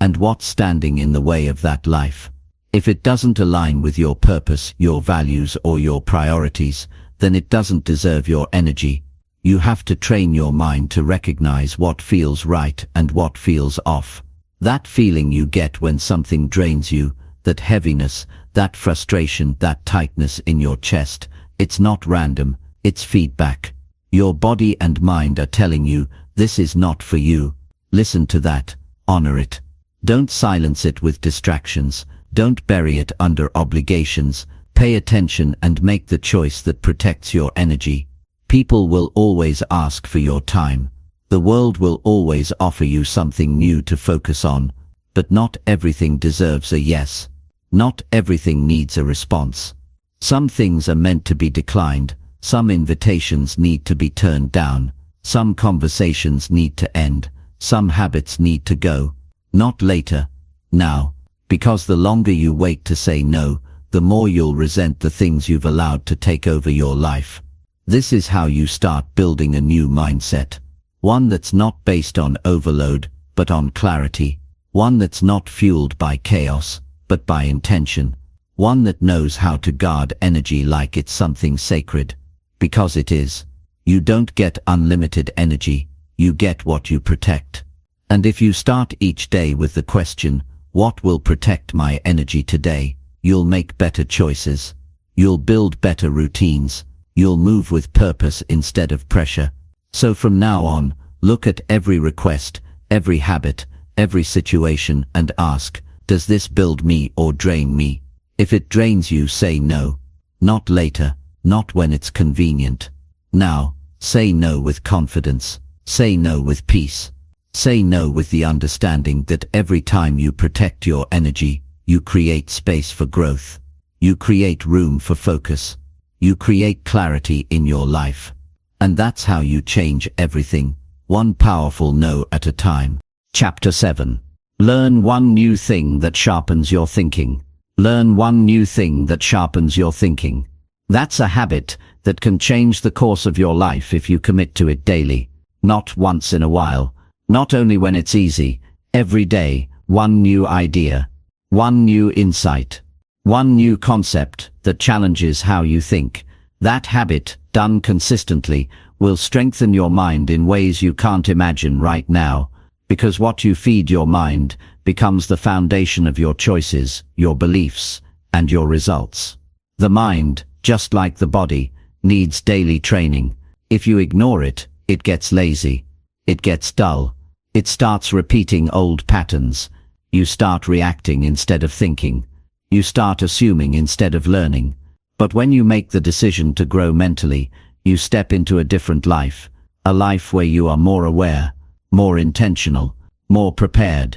And what's standing in the way of that life? If it doesn't align with your purpose, your values, or your priorities, then it doesn't deserve your energy. You have to train your mind to recognize what feels right and what feels off. That feeling you get when something drains you, that heaviness, that frustration, that tightness in your chest, it's not random, it's feedback. Your body and mind are telling you, this is not for you. Listen to that, honor it. Don't silence it with distractions. Don't bury it under obligations. Pay attention and make the choice that protects your energy. People will always ask for your time. The world will always offer you something new to focus on. But not everything deserves a yes. Not everything needs a response. Some things are meant to be declined. Some invitations need to be turned down. Some conversations need to end. Some habits need to go. Not later. Now. Because the longer you wait to say no, the more you'll resent the things you've allowed to take over your life. This is how you start building a new mindset. One that's not based on overload, but on clarity. One that's not fueled by chaos, but by intention. One that knows how to guard energy like it's something sacred. Because it is. You don't get unlimited energy, you get what you protect. And if you start each day with the question, what will protect my energy today? You'll make better choices. You'll build better routines. You'll move with purpose instead of pressure. So from now on, look at every request, every habit, every situation and ask, does this build me or drain me? If it drains you, say no. Not later, not when it's convenient. Now, say no with confidence. Say no with peace. Say no with the understanding that every time you protect your energy, you create space for growth. You create room for focus. You create clarity in your life. And that's how you change everything, one powerful no at a time. Chapter 7. Learn one new thing that sharpens your thinking. Learn one new thing that sharpens your thinking. That's a habit that can change the course of your life if you commit to it daily. Not once in a while. Not only when it's easy. Every day, one new idea. One new insight. One new concept that challenges how you think. That habit, done consistently, will strengthen your mind in ways you can't imagine right now. Because what you feed your mind becomes the foundation of your choices, your beliefs, and your results. The mind, just like the body, needs daily training. If you ignore it, it gets lazy. It gets dull. It starts repeating old patterns. You start reacting instead of thinking. You start assuming instead of learning. But when you make the decision to grow mentally, you step into a different life. A life where you are more aware, more intentional, more prepared.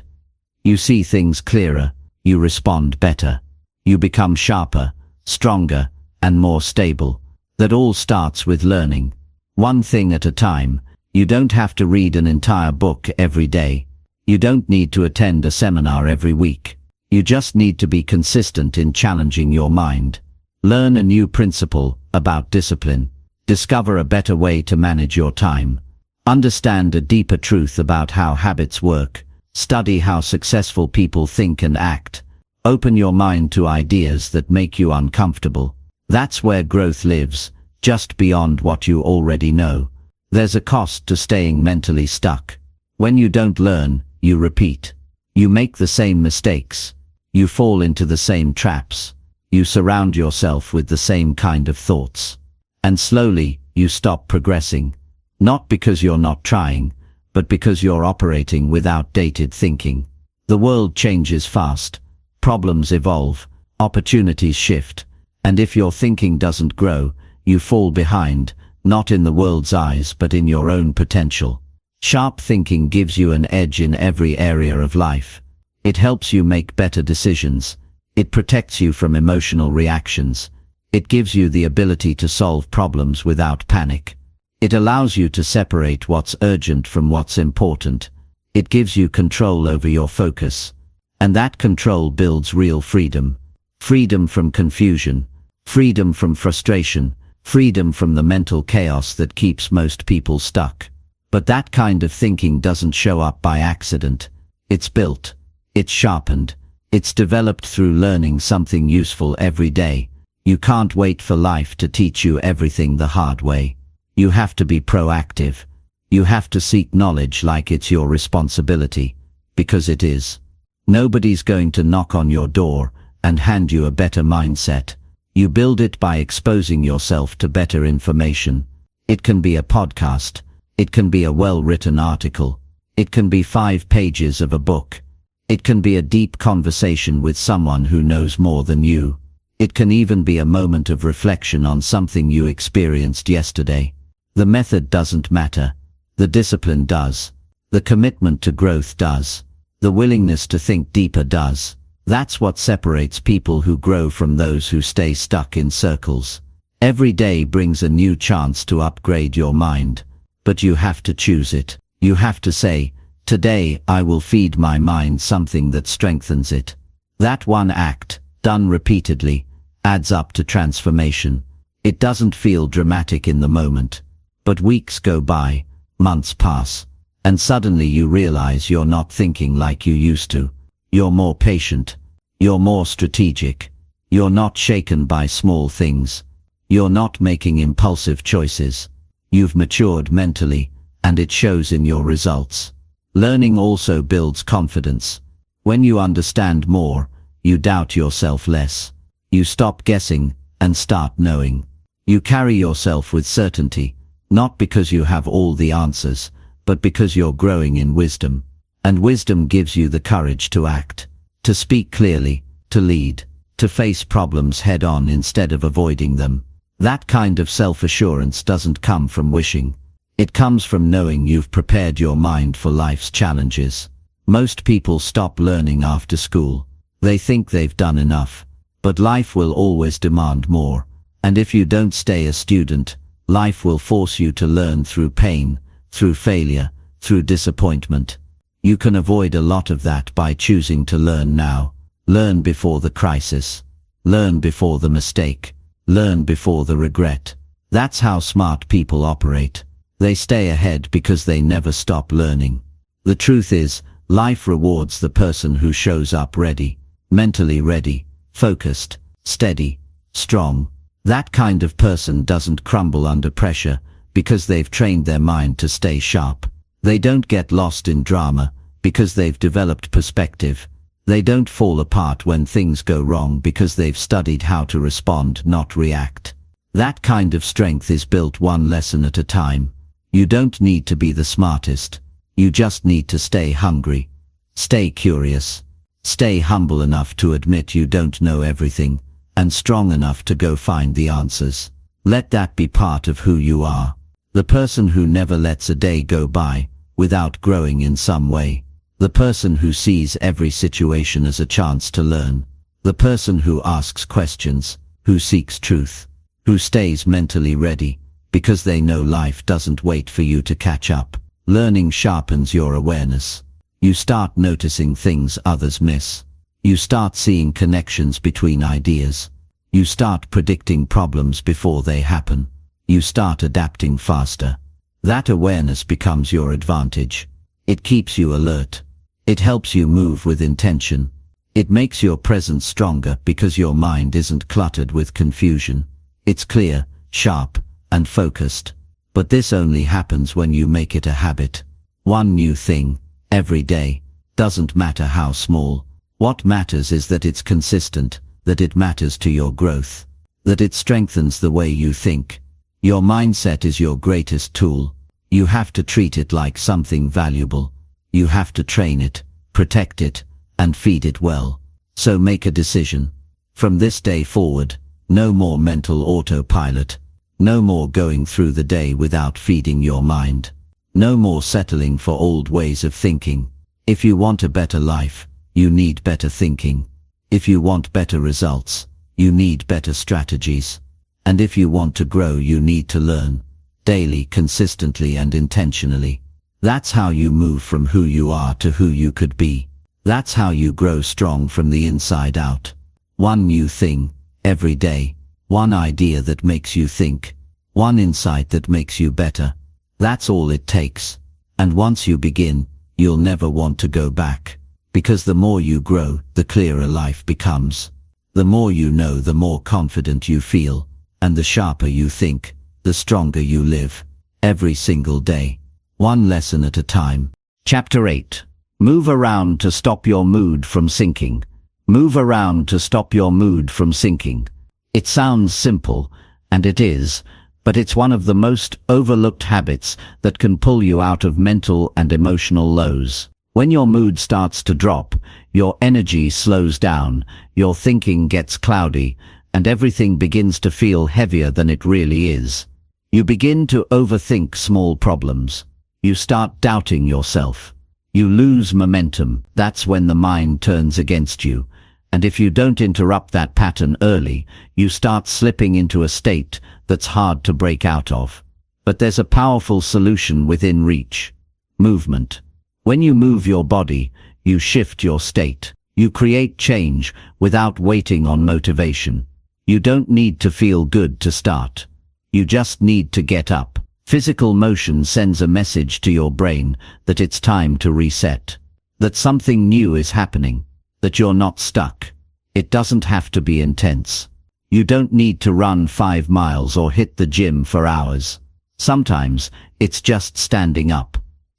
You see things clearer. You respond better. You become sharper, stronger, and more stable. That all starts with learning. One thing at a time. You don't have to read an entire book every day. You don't need to attend a seminar every week. You just need to be consistent in challenging your mind. Learn a new principle about discipline. Discover a better way to manage your time. Understand a deeper truth about how habits work. Study how successful people think and act. Open your mind to ideas that make you uncomfortable. That's where growth lives, just beyond what you already know. There's a cost to staying mentally stuck. When you don't learn, you repeat. You make the same mistakes. You fall into the same traps. You surround yourself with the same kind of thoughts. And slowly, you stop progressing. Not because you're not trying, but because you're operating with outdated thinking. The world changes fast. Problems evolve. Opportunities shift. And if your thinking doesn't grow, you fall behind, not in the world's eyes but in your own potential. Sharp thinking gives you an edge in every area of life. It helps you make better decisions. It protects you from emotional reactions. It gives you the ability to solve problems without panic. It allows you to separate what's urgent from what's important. It gives you control over your focus. And that control builds real freedom. Freedom from confusion. Freedom from frustration. Freedom from the mental chaos that keeps most people stuck. But that kind of thinking doesn't show up by accident. It's built. It's sharpened. It's developed through learning something useful every day. You can't wait for life to teach you everything the hard way. You have to be proactive. You have to seek knowledge like it's your responsibility, because it is. Nobody's going to knock on your door and hand you a better mindset. You build it by exposing yourself to better information. It can be a podcast. It can be a well-written article. It can be 5 pages of a book. It can be a deep conversation with someone who knows more than you. It can even be a moment of reflection on something you experienced yesterday. The method doesn't matter. The discipline does. The commitment to growth does. The willingness to think deeper does. That's what separates people who grow from those who stay stuck in circles. Every day brings a new chance to upgrade your mind. But you have to choose it. You have to say, today I will feed my mind something that strengthens it. That one act, done repeatedly, adds up to transformation. It doesn't feel dramatic in the moment. But weeks go by, months pass, and suddenly you realize you're not thinking like you used to. You're more patient. You're more strategic. You're not shaken by small things. You're not making impulsive choices. You've matured mentally, and it shows in your results. Learning also builds confidence. When you understand more, you doubt yourself less. You stop guessing and start knowing. You carry yourself with certainty, not because you have all the answers, but because you're growing in wisdom. And wisdom gives you the courage to act, to speak clearly, to lead, to face problems head-on instead of avoiding them. That kind of self-assurance doesn't come from wishing. It comes from knowing you've prepared your mind for life's challenges. Most people stop learning after school. They think they've done enough. But life will always demand more. And if you don't stay a student, life will force you to learn through pain, through failure, through disappointment. You can avoid a lot of that by choosing to learn now. Learn before the crisis. Learn before the mistake. Learn before the regret. That's how smart people operate. They stay ahead because they never stop learning. The truth is, life rewards the person who shows up ready, mentally ready, focused, steady, strong. That kind of person doesn't crumble under pressure because they've trained their mind to stay sharp. They don't get lost in drama because they've developed perspective. They don't fall apart when things go wrong because they've studied how to respond, not react. That kind of strength is built one lesson at a time. You don't need to be the smartest. You just need to stay hungry. Stay curious. Stay humble enough to admit you don't know everything, and strong enough to go find the answers. Let that be part of who you are. The person who never lets a day go by without growing in some way. The person who sees every situation as a chance to learn. The person who asks questions, who seeks truth, who stays mentally ready, because they know life doesn't wait for you to catch up. Learning sharpens your awareness. You start noticing things others miss. You start seeing connections between ideas. You start predicting problems before they happen. you start adapting faster. That awareness becomes your advantage. It keeps you alert. It helps you move with intention. It makes your presence stronger because your mind isn't cluttered with confusion. It's clear, sharp, and focused. But this only happens when you make it a habit. One new thing, every day, doesn't matter how small. What matters is that it's consistent, that it matters to your growth, that it strengthens the way you think. Your mindset is your greatest tool. You have to treat it like something valuable. You have to train it, protect it, and feed it well. So make a decision. From this day forward, no more mental autopilot. No more going through the day without feeding your mind. No more settling for old ways of thinking. If you want a better life, you need better thinking. If you want better results, you need better strategies. And if you want to grow, you need to learn. Daily, consistently, and intentionally. That's how you move from who you are to who you could be. That's how you grow strong from the inside out. One new thing, every day. One idea that makes you think. One insight that makes you better. That's all it takes. And once you begin, you'll never want to go back. Because the more you grow, the clearer life becomes. The more you know, the more confident you feel. And the sharper you think, the stronger you live. Every single day. One lesson at a time. Chapter 8. Move around to stop your mood from sinking. Move around to stop your mood from sinking. It sounds simple, and it is, but it's one of the most overlooked habits that can pull you out of mental and emotional lows. When your mood starts to drop, your energy slows down, your thinking gets cloudy, and everything begins to feel heavier than it really is. You begin to overthink small problems. You start doubting yourself. You lose momentum. That's when the mind turns against you. And if you don't interrupt that pattern early, you start slipping into a state that's hard to break out of. But there's a powerful solution within reach. Movement. When you move your body, you shift your state. You create change without waiting on motivation. You don't need to feel good to start. You just need to get up. Physical motion sends a message to your brain that it's time to reset. That something new is happening. That you're not stuck. It doesn't have to be intense. You don't need to run 5 miles or hit the gym for hours. Sometimes, it's just standing up,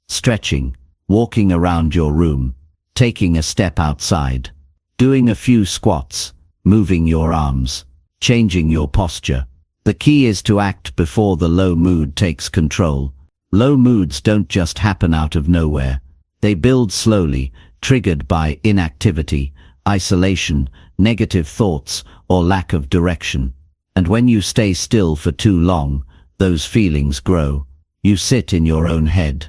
stretching, walking around your room, taking a step outside, doing a few squats, moving your arms, changing your posture. The key is to act before the low mood takes control. Low moods don't just happen out of nowhere. They build slowly, triggered by inactivity, isolation, negative thoughts, or lack of direction. And when you stay still for too long, those feelings grow. You sit in your own head.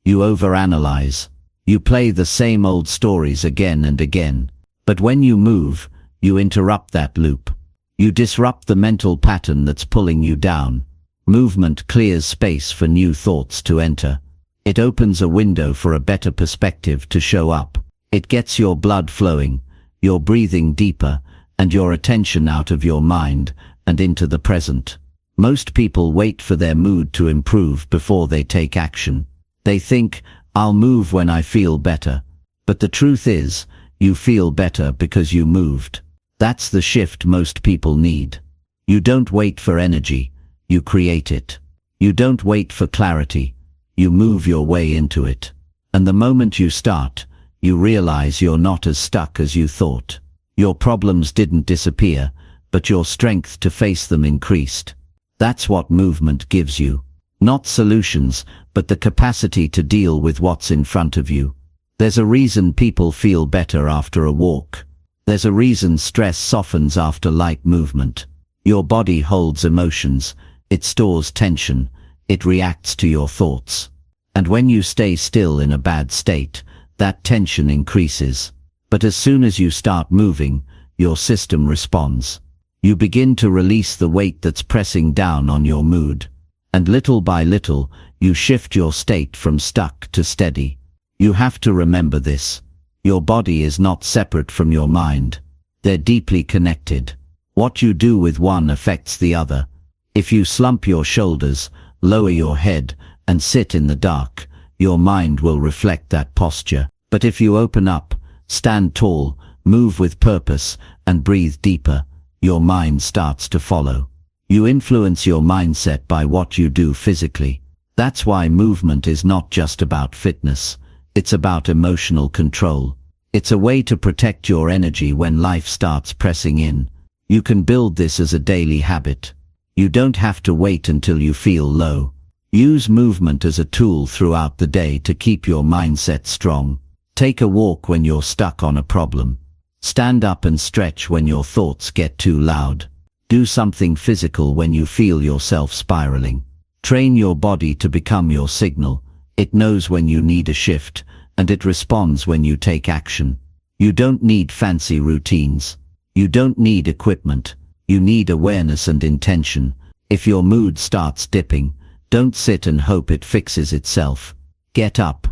You overanalyze. You play the same old stories again and again. But when you move, you interrupt that loop. You disrupt the mental pattern that's pulling you down. Movement clears space for new thoughts to enter. It opens a window for a better perspective to show up. It gets your blood flowing, your breathing deeper, and your attention out of your mind and into the present. Most people wait for their mood to improve before they take action. They think, I'll move when I feel better. But the truth is, you feel better because you moved. That's the shift most people need. You don't wait for energy, you create it. You don't wait for clarity, you move your way into it. And the moment you start, you realize you're not as stuck as you thought. Your problems didn't disappear, but your strength to face them increased. That's what movement gives you. Not solutions, but the capacity to deal with what's in front of you. There's a reason people feel better after a walk. There's a reason stress softens after light movement. Your body holds emotions, it stores tension, it reacts to your thoughts. And when you stay still in a bad state, that tension increases. But as soon as you start moving, your system responds. You begin to release the weight that's pressing down on your mood. And little by little, you shift your state from stuck to steady. You have to remember this. Your body is not separate from your mind. They're deeply connected. What you do with one affects the other. If you slump your shoulders, lower your head, and sit in the dark, your mind will reflect that posture. But if you open up, stand tall, move with purpose, and breathe deeper, your mind starts to follow. You influence your mindset by what you do physically. That's why movement is not just about fitness. It's about emotional control. It's a way to protect your energy when life starts pressing in. You can build this as a daily habit. You don't have to wait until you feel low. Use movement as a tool throughout the day to keep your mindset strong. Take a walk when you're stuck on a problem. Stand up and stretch when your thoughts get too loud. Do something physical when you feel yourself spiraling. Train your body to become your signal. It knows when you need a shift, and it responds when you take action. You don't need fancy routines. You don't need equipment. You need awareness and intention. If your mood starts dipping, don't sit and hope it fixes itself. Get up,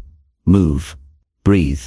move, breathe,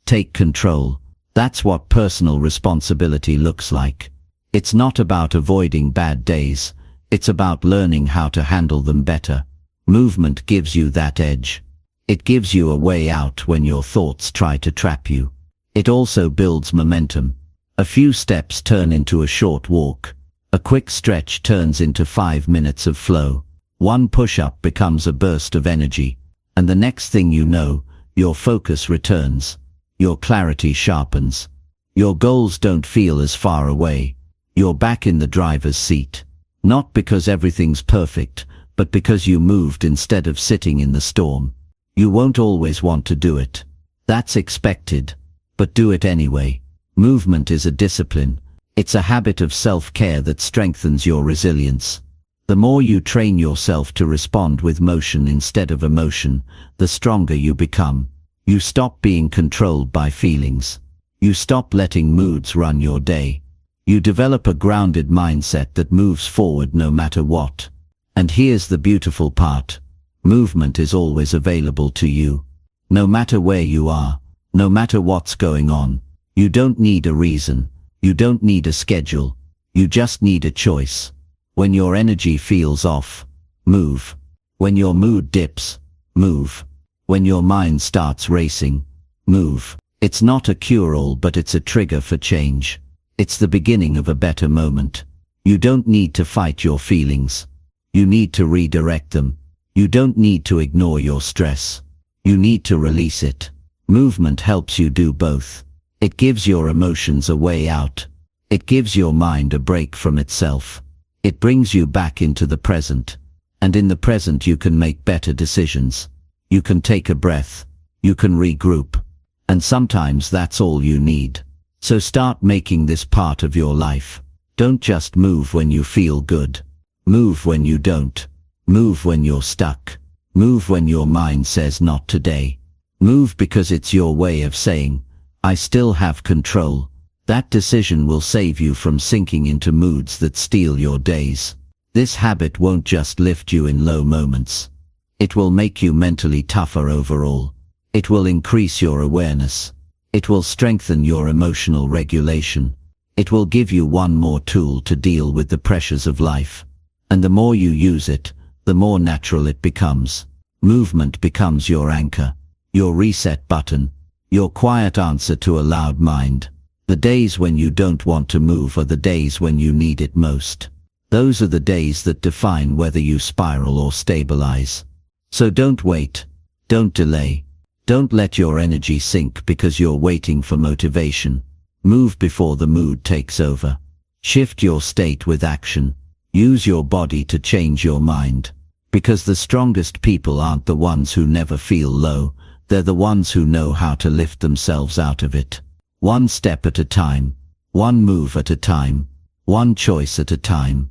take control. That's what personal responsibility looks like. It's not about avoiding bad days. It's about learning how to handle them better. Movement gives you that edge. It gives you a way out when your thoughts try to trap you. It also builds momentum. A few steps turn into a short walk. A quick stretch turns into 5 minutes of flow. One push-up becomes a burst of energy. And the next thing you know, your focus returns. Your clarity sharpens. Your goals don't feel as far away. You're back in the driver's seat. Not because everything's perfect, but because you moved instead of sitting in the storm. You won't always want to do it. That's expected. But do it anyway. Movement is a discipline. It's a habit of self-care that strengthens your resilience. The more you train yourself to respond with motion instead of emotion, the stronger you become. You stop being controlled by feelings. You stop letting moods run your day. You develop a grounded mindset that moves forward no matter what. And here's the beautiful part. Movement is always available to you. No matter where you are, no matter what's going on. You don't need a reason. You don't need a schedule. You just need a choice. When your energy feels off, move. When your mood dips, move. When your mind starts racing, move. It's not a cure-all, but it's a trigger for change. It's the beginning of a better moment. You don't need to fight your feelings. You need to redirect them. You don't need to ignore your stress. You need to release it. Movement helps you do both. It gives your emotions a way out. It gives your mind a break from itself. It brings you back into the present. And in the present you can make better decisions. You can take a breath. You can regroup. And sometimes that's all you need. So start making this part of your life. Don't just move when you feel good. Move when you don't. Move when you're stuck. Move when your mind says not today. Move because it's your way of saying, I still have control. That decision will save you from sinking into moods that steal your days. This habit won't just lift you in low moments. It will make you mentally tougher overall. It will increase your awareness. It will strengthen your emotional regulation. It will give you one more tool to deal with the pressures of life. And the more you use it, the more natural it becomes. Movement becomes your anchor, your reset button, your quiet answer to a loud mind. The days when you don't want to move are the days when you need it most. Those are the days that define whether you spiral or stabilize. So don't wait. Don't delay. Don't let your energy sink because you're waiting for motivation. Move before the mood takes over. Shift your state with action. Use your body to change your mind. Because the strongest people aren't the ones who never feel low. They're the ones who know how to lift themselves out of it. One step at a time. One move at a time. One choice at a time.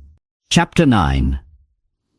Chapter 9.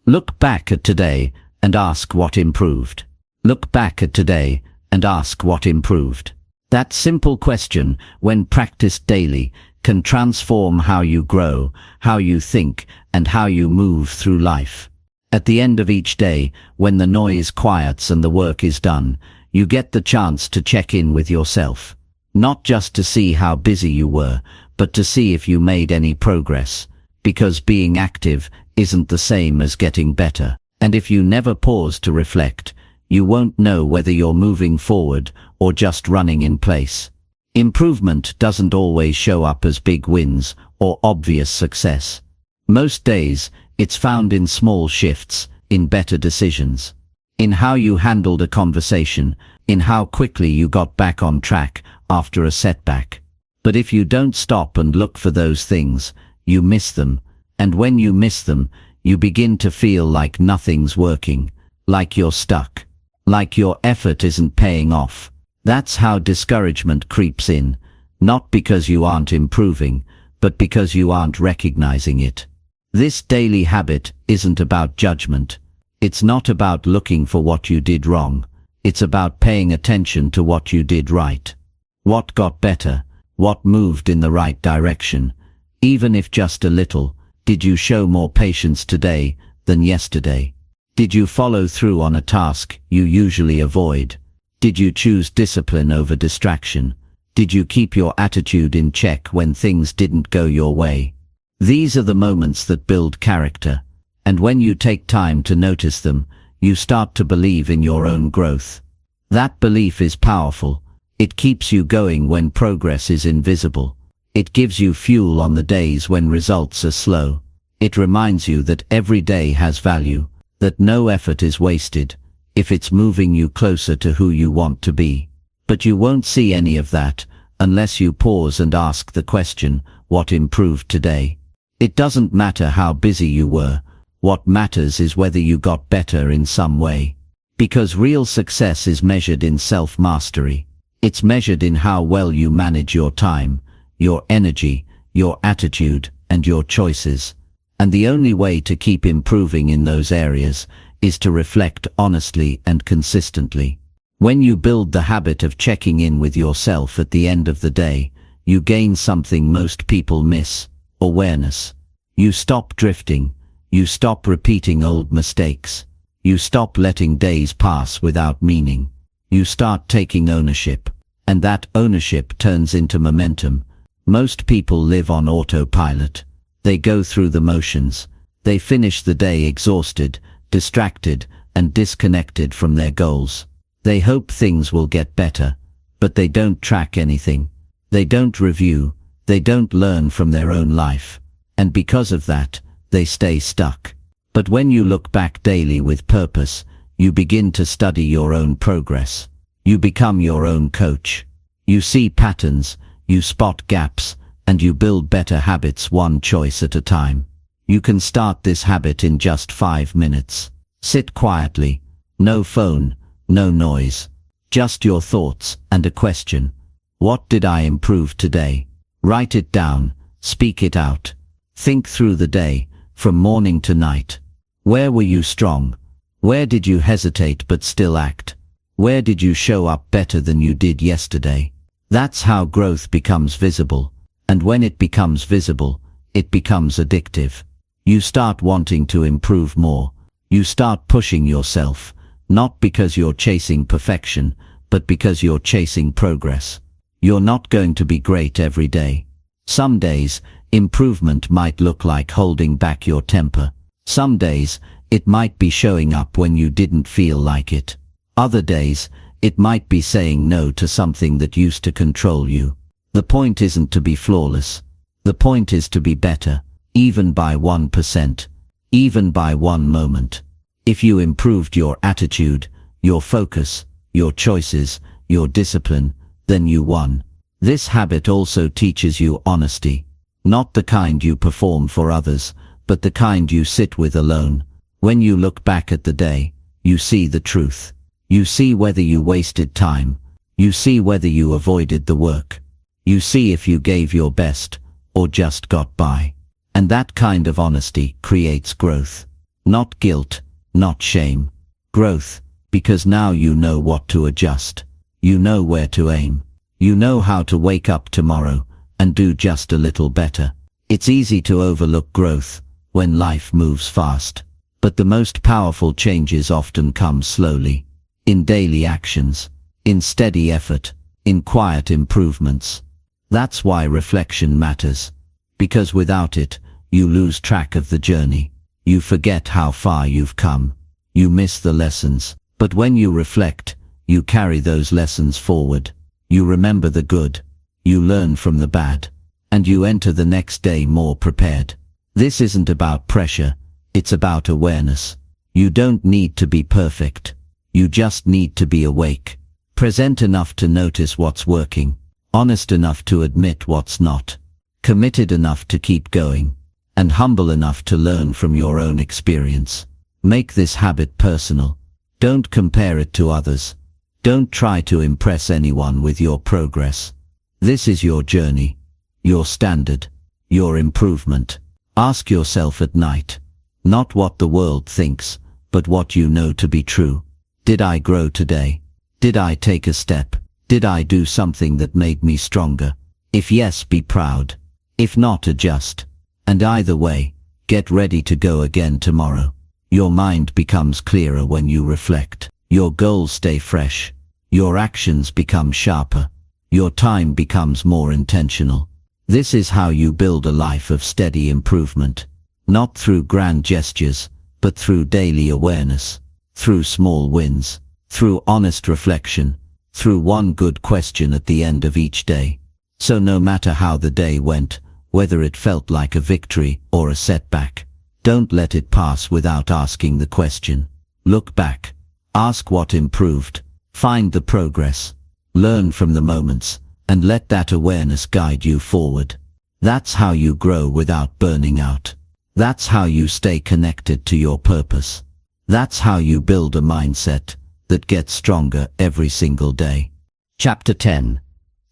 Look back at today and ask what improved. Look back at today and ask what improved. That simple question, when practiced daily, can transform how you grow, how you think, and how you move through life. At the end of each day, when the noise quiets and the work is done, you get the chance to check in with yourself. Not just to see how busy you were, but to see if you made any progress. because being active isn't the same as getting better. And if you never pause to reflect, you won't know whether you're moving forward or just running in place. Improvement doesn't always show up as big wins or obvious success. Most days, it's found in small shifts, in better decisions, in how you handled a conversation, in how quickly you got back on track after a setback. But if you don't stop and look for those things, you miss them, and when you miss them, you begin to feel like nothing's working, like you're stuck, like your effort isn't paying off. That's how discouragement creeps in, not because you aren't improving, but because you aren't recognizing it. This daily habit isn't about judgment. It's not about looking for what you did wrong. It's about paying attention to what you did right. What got better? What moved in the right direction? Even if just a little. Did you show more patience today than yesterday? Did you follow through on a task you usually avoid? Did you choose discipline over distraction? Did you keep your attitude in check when things didn't go your way? These are the moments that build character, and when you take time to notice them, you start to believe in your own growth. That belief is powerful. It keeps you going when progress is invisible. It gives you fuel on the days when results are slow. It reminds you that every day has value, that no effort is wasted, if it's moving you closer to who you want to be. But you won't see any of that unless you pause and ask the question, what improved today? It doesn't matter how busy you were. What matters is whether you got better in some way. Because real success is measured in self-mastery. It's measured in how well you manage your time, your energy, your attitude, and your choices. And the only way to keep improving in those areas is to reflect honestly and consistently. When you build the habit of checking in with yourself at the end of the day, you gain something most people miss: awareness. You stop drifting. You stop repeating old mistakes. You stop letting days pass without meaning. You start taking ownership. And that ownership turns into momentum. Most people live on autopilot. They go through the motions. They finish the day exhausted, distracted, and disconnected from their goals. They hope things will get better, but they don't track anything. They don't review. They don't learn from their own life. And because of that, they stay stuck. But when you look back daily with purpose, you begin to study your own progress. You become your own coach. You see patterns, you spot gaps, and you build better habits one choice at a time. You can start this habit in just 5 minutes. Sit quietly. No phone, no noise. Just your thoughts and a question. What did I improve today? Write it down. Speak it out. Think through the day, from morning to night. Where were you strong? Where did you hesitate but still act? Where did you show up better than you did yesterday? That's how growth becomes visible. And when it becomes visible, it becomes addictive. You start wanting to improve more. You start pushing yourself, not because you're chasing perfection, but because you're chasing progress. You're not going to be great every day. Some days, improvement might look like holding back your temper. Some days, it might be showing up when you didn't feel like it. Other days, it might be saying no to something that used to control you. The point isn't to be flawless. The point is to be better, even by 1%, even by one moment. If you improved your attitude, your focus, your choices, your discipline, then you won. This habit also teaches you honesty. Not the kind you perform for others, but the kind you sit with alone. When you look back at the day, you see the truth. You see whether you wasted time. You see whether you avoided the work. You see if you gave your best, or just got by. And that kind of honesty creates growth. Not guilt, not shame. Growth, because now you know what to adjust. You know where to aim. You know how to wake up tomorrow and do just a little better. It's easy to overlook growth when life moves fast. But the most powerful changes often come slowly. In daily actions, in steady effort, in quiet improvements. That's why reflection matters. Because without it, You lose track of the journey. You forget how far you've come. You miss the lessons. But when you reflect, you carry those lessons forward. You remember the good. You learn from the bad. And you enter the next day more prepared. This isn't about pressure. It's about awareness. You don't need to be perfect. You just need to be awake. Present enough to notice what's working. Honest enough to admit what's not. Committed enough to keep going. And humble enough to learn from your own experience. Make this habit personal. Don't compare it to others. Don't try to impress anyone with your progress. This is your journey, your standard, your improvement. Ask yourself at night, not what the world thinks, but what you know to be true. Did I grow today? Did I take a step? Did I do something that made me stronger? If yes, be proud. If not, adjust. And either way, get ready to go again tomorrow. Your mind becomes clearer when you reflect. Your goals stay fresh. Your actions become sharper. Your time becomes more intentional. This is how you build a life of steady improvement. Not through grand gestures, but through daily awareness. Through small wins. Through honest reflection. Through one good question at the end of each day. So no matter how the day went, whether it felt like a victory or a setback, don't let it pass without asking the question. Look back. Ask what improved. Find the progress. Learn from the moments, and let that awareness guide you forward. That's how you grow without burning out. That's how you stay connected to your purpose. That's how you build a mindset that gets stronger every single day. Chapter 10.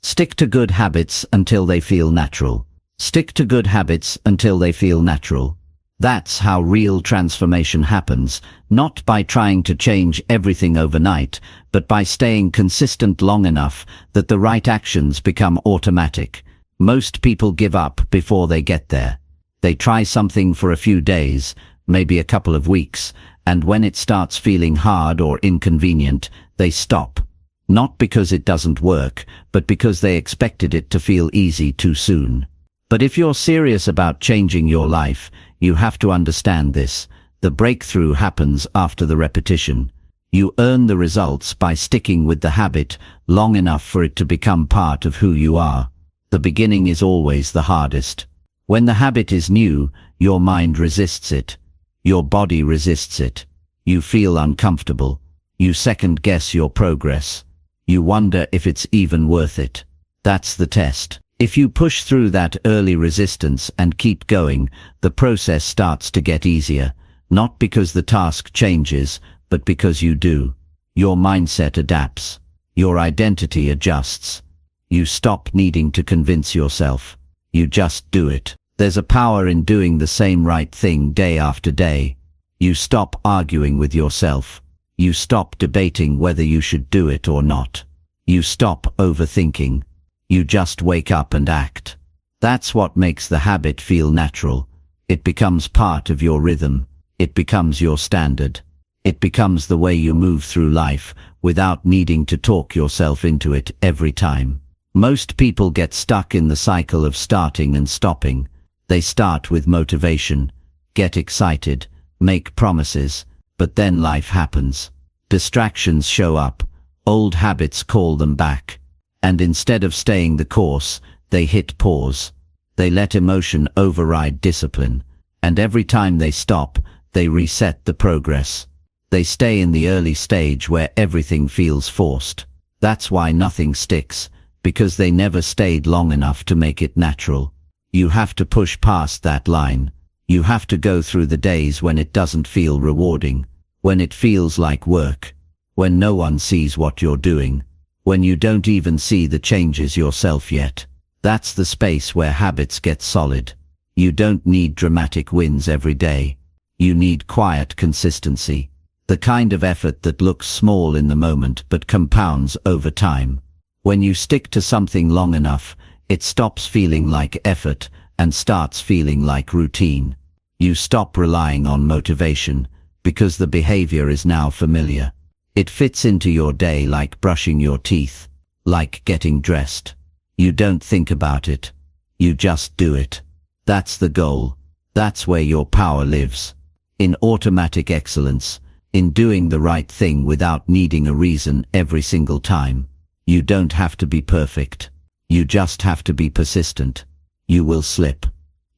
Stick to good habits until they feel natural. Stick to good habits until they feel natural. That's how real transformation happens, not by trying to change everything overnight, but by staying consistent long enough that the right actions become automatic. Most people give up before they get there. They try something for a few days, maybe a couple of weeks, and when it starts feeling hard or inconvenient, they stop. Not because it doesn't work, but because they expected it to feel easy too soon. But if you're serious about changing your life, you have to understand this. The breakthrough happens after the repetition. You earn the results by sticking with the habit long enough for it to become part of who you are. The beginning is always the hardest. When the habit is new, your mind resists it. Your body resists it. You feel uncomfortable. You second-guess your progress. You wonder if it's even worth it. That's the test. If you push through that early resistance and keep going, the process starts to get easier, not because the task changes, but because you do. Your mindset adapts. Your identity adjusts. You stop needing to convince yourself. You just do it. There's a power in doing the same right thing day after day. You stop arguing with yourself. You stop debating whether you should do it or not. You stop overthinking. You just wake up and act. That's what makes the habit feel natural. It becomes part of your rhythm. It becomes your standard. It becomes the way you move through life without needing to talk yourself into it every time. Most people get stuck in the cycle of starting and stopping. They start with motivation, get excited, make promises, but then life happens. Distractions show up. Old habits call them back. And instead of staying the course, they hit pause. They let emotion override discipline. And every time they stop, they reset the progress. They stay in the early stage where everything feels forced. That's why nothing sticks, because they never stayed long enough to make it natural. You have to push past that line. You have to go through the days when it doesn't feel rewarding, when it feels like work, when no one sees what you're doing, when you don't even see the changes yourself yet. That's the space where habits get solid. You don't need dramatic wins every day. You need quiet consistency. The kind of effort that looks small in the moment but compounds over time. When you stick to something long enough, it stops feeling like effort and starts feeling like routine. You stop relying on motivation because the behavior is now familiar. It fits into your day like brushing your teeth, like getting dressed. You don't think about it. You just do it. That's the goal. That's where your power lives. In automatic excellence, in doing the right thing without needing a reason every single time. You don't have to be perfect. You just have to be persistent. You will slip.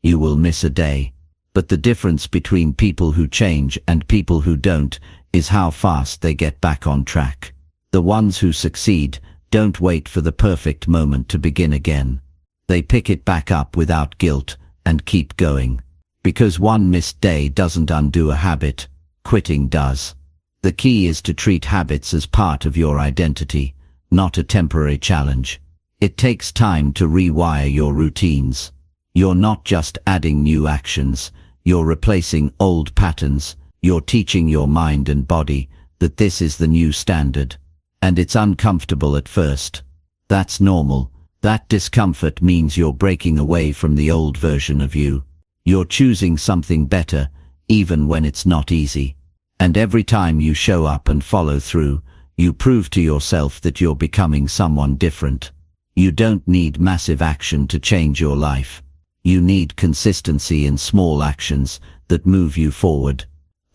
You will miss a day. But the difference between people who change and people who don't is how fast they get back on track. The ones who succeed don't wait for the perfect moment to begin again. They pick it back up without guilt and keep going. Because one missed day doesn't undo a habit, quitting does. The key is to treat habits as part of your identity, not a temporary challenge. It takes time to rewire your routines. You're not just adding new actions, you're replacing old patterns. You're teaching your mind and body that this is the new standard. And it's uncomfortable at first. That's normal. That discomfort means you're breaking away from the old version of you. You're choosing something better, even when it's not easy. And every time you show up and follow through, you prove to yourself that you're becoming someone different. You don't need massive action to change your life. You need consistency in small actions that move you forward.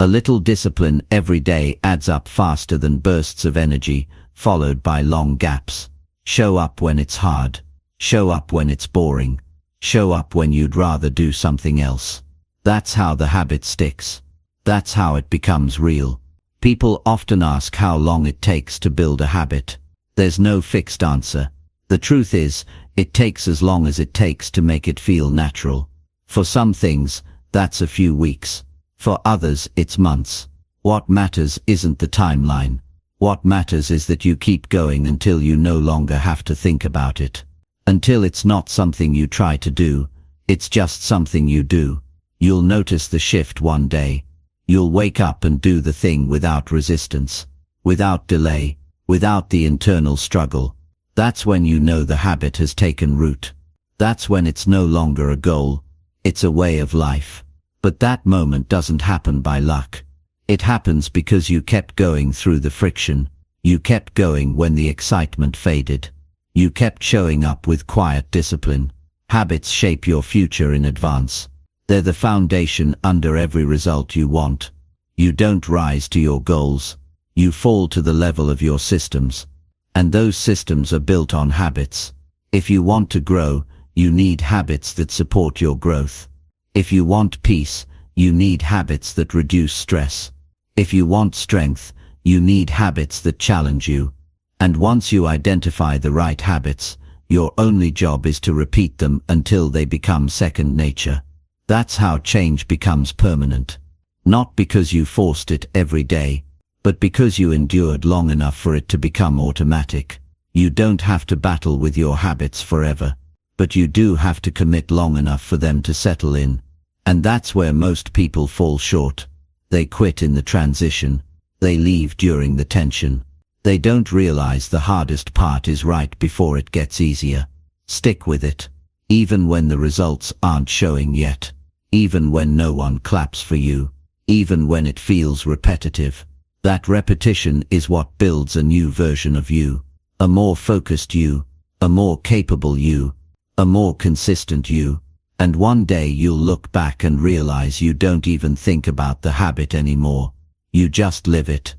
A little discipline every day adds up faster than bursts of energy, followed by long gaps. Show up when it's hard. Show up when it's boring. Show up when you'd rather do something else. That's how the habit sticks. That's how it becomes real. People often ask how long it takes to build a habit. There's no fixed answer. The truth is, it takes as long as it takes to make it feel natural. For some things, that's a few weeks. For others, it's months. What matters isn't the timeline. What matters is that you keep going until you no longer have to think about it. Until it's not something you try to do, it's just something you do. You'll notice the shift one day. You'll wake up and do the thing without resistance, without delay, without the internal struggle. That's when you know the habit has taken root. That's when it's no longer a goal, it's a way of life. But that moment doesn't happen by luck. It happens because you kept going through the friction. You kept going when the excitement faded. You kept showing up with quiet discipline. Habits shape your future in advance. They're the foundation under every result you want. You don't rise to your goals. You fall to the level of your systems. And those systems are built on habits. If you want to grow, you need habits that support your growth. If you want peace, you need habits that reduce stress. If you want strength, you need habits that challenge you. And once you identify the right habits, your only job is to repeat them until they become second nature. That's how change becomes permanent. Not because you forced it every day, but because you endured long enough for it to become automatic. You don't have to battle with your habits forever, but you do have to commit long enough for them to settle in. And that's where most people fall short. They quit in the transition. They leave during the tension. They don't realize the hardest part is right before it gets easier. Stick with it, even when the results aren't showing yet, even when no one claps for you, even when it feels repetitive. That repetition is what builds a new version of you, a more focused you, a more capable you, a more consistent you. And one day you'll look back and realize you don't even think about the habit anymore. You just live it.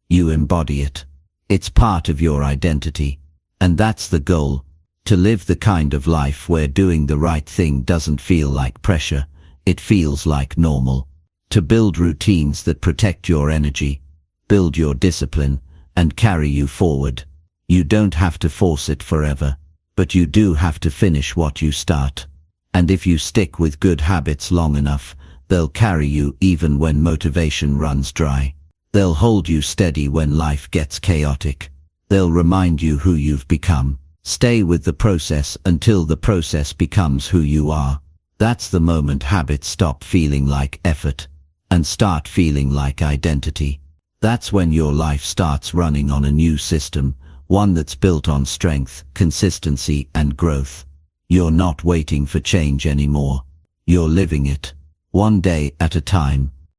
You embody it. It's part of your identity. And that's the goal, to live the kind of life where doing the right thing doesn't feel like pressure, it feels like normal. To build routines that protect your energy, build your discipline, and carry you forward. You don't have to force it forever, but you do have to finish what you start. And if you stick with good habits long enough, they'll carry you even when motivation runs dry. They'll hold you steady when life gets chaotic. They'll remind you who you've become. Stay with the process until the process becomes who you are. That's the moment habits stop feeling like effort and start feeling like identity. That's when your life starts running on a new system, one that's built on strength, consistency, and growth. You're not waiting for change anymore. You're living it, one day at a time.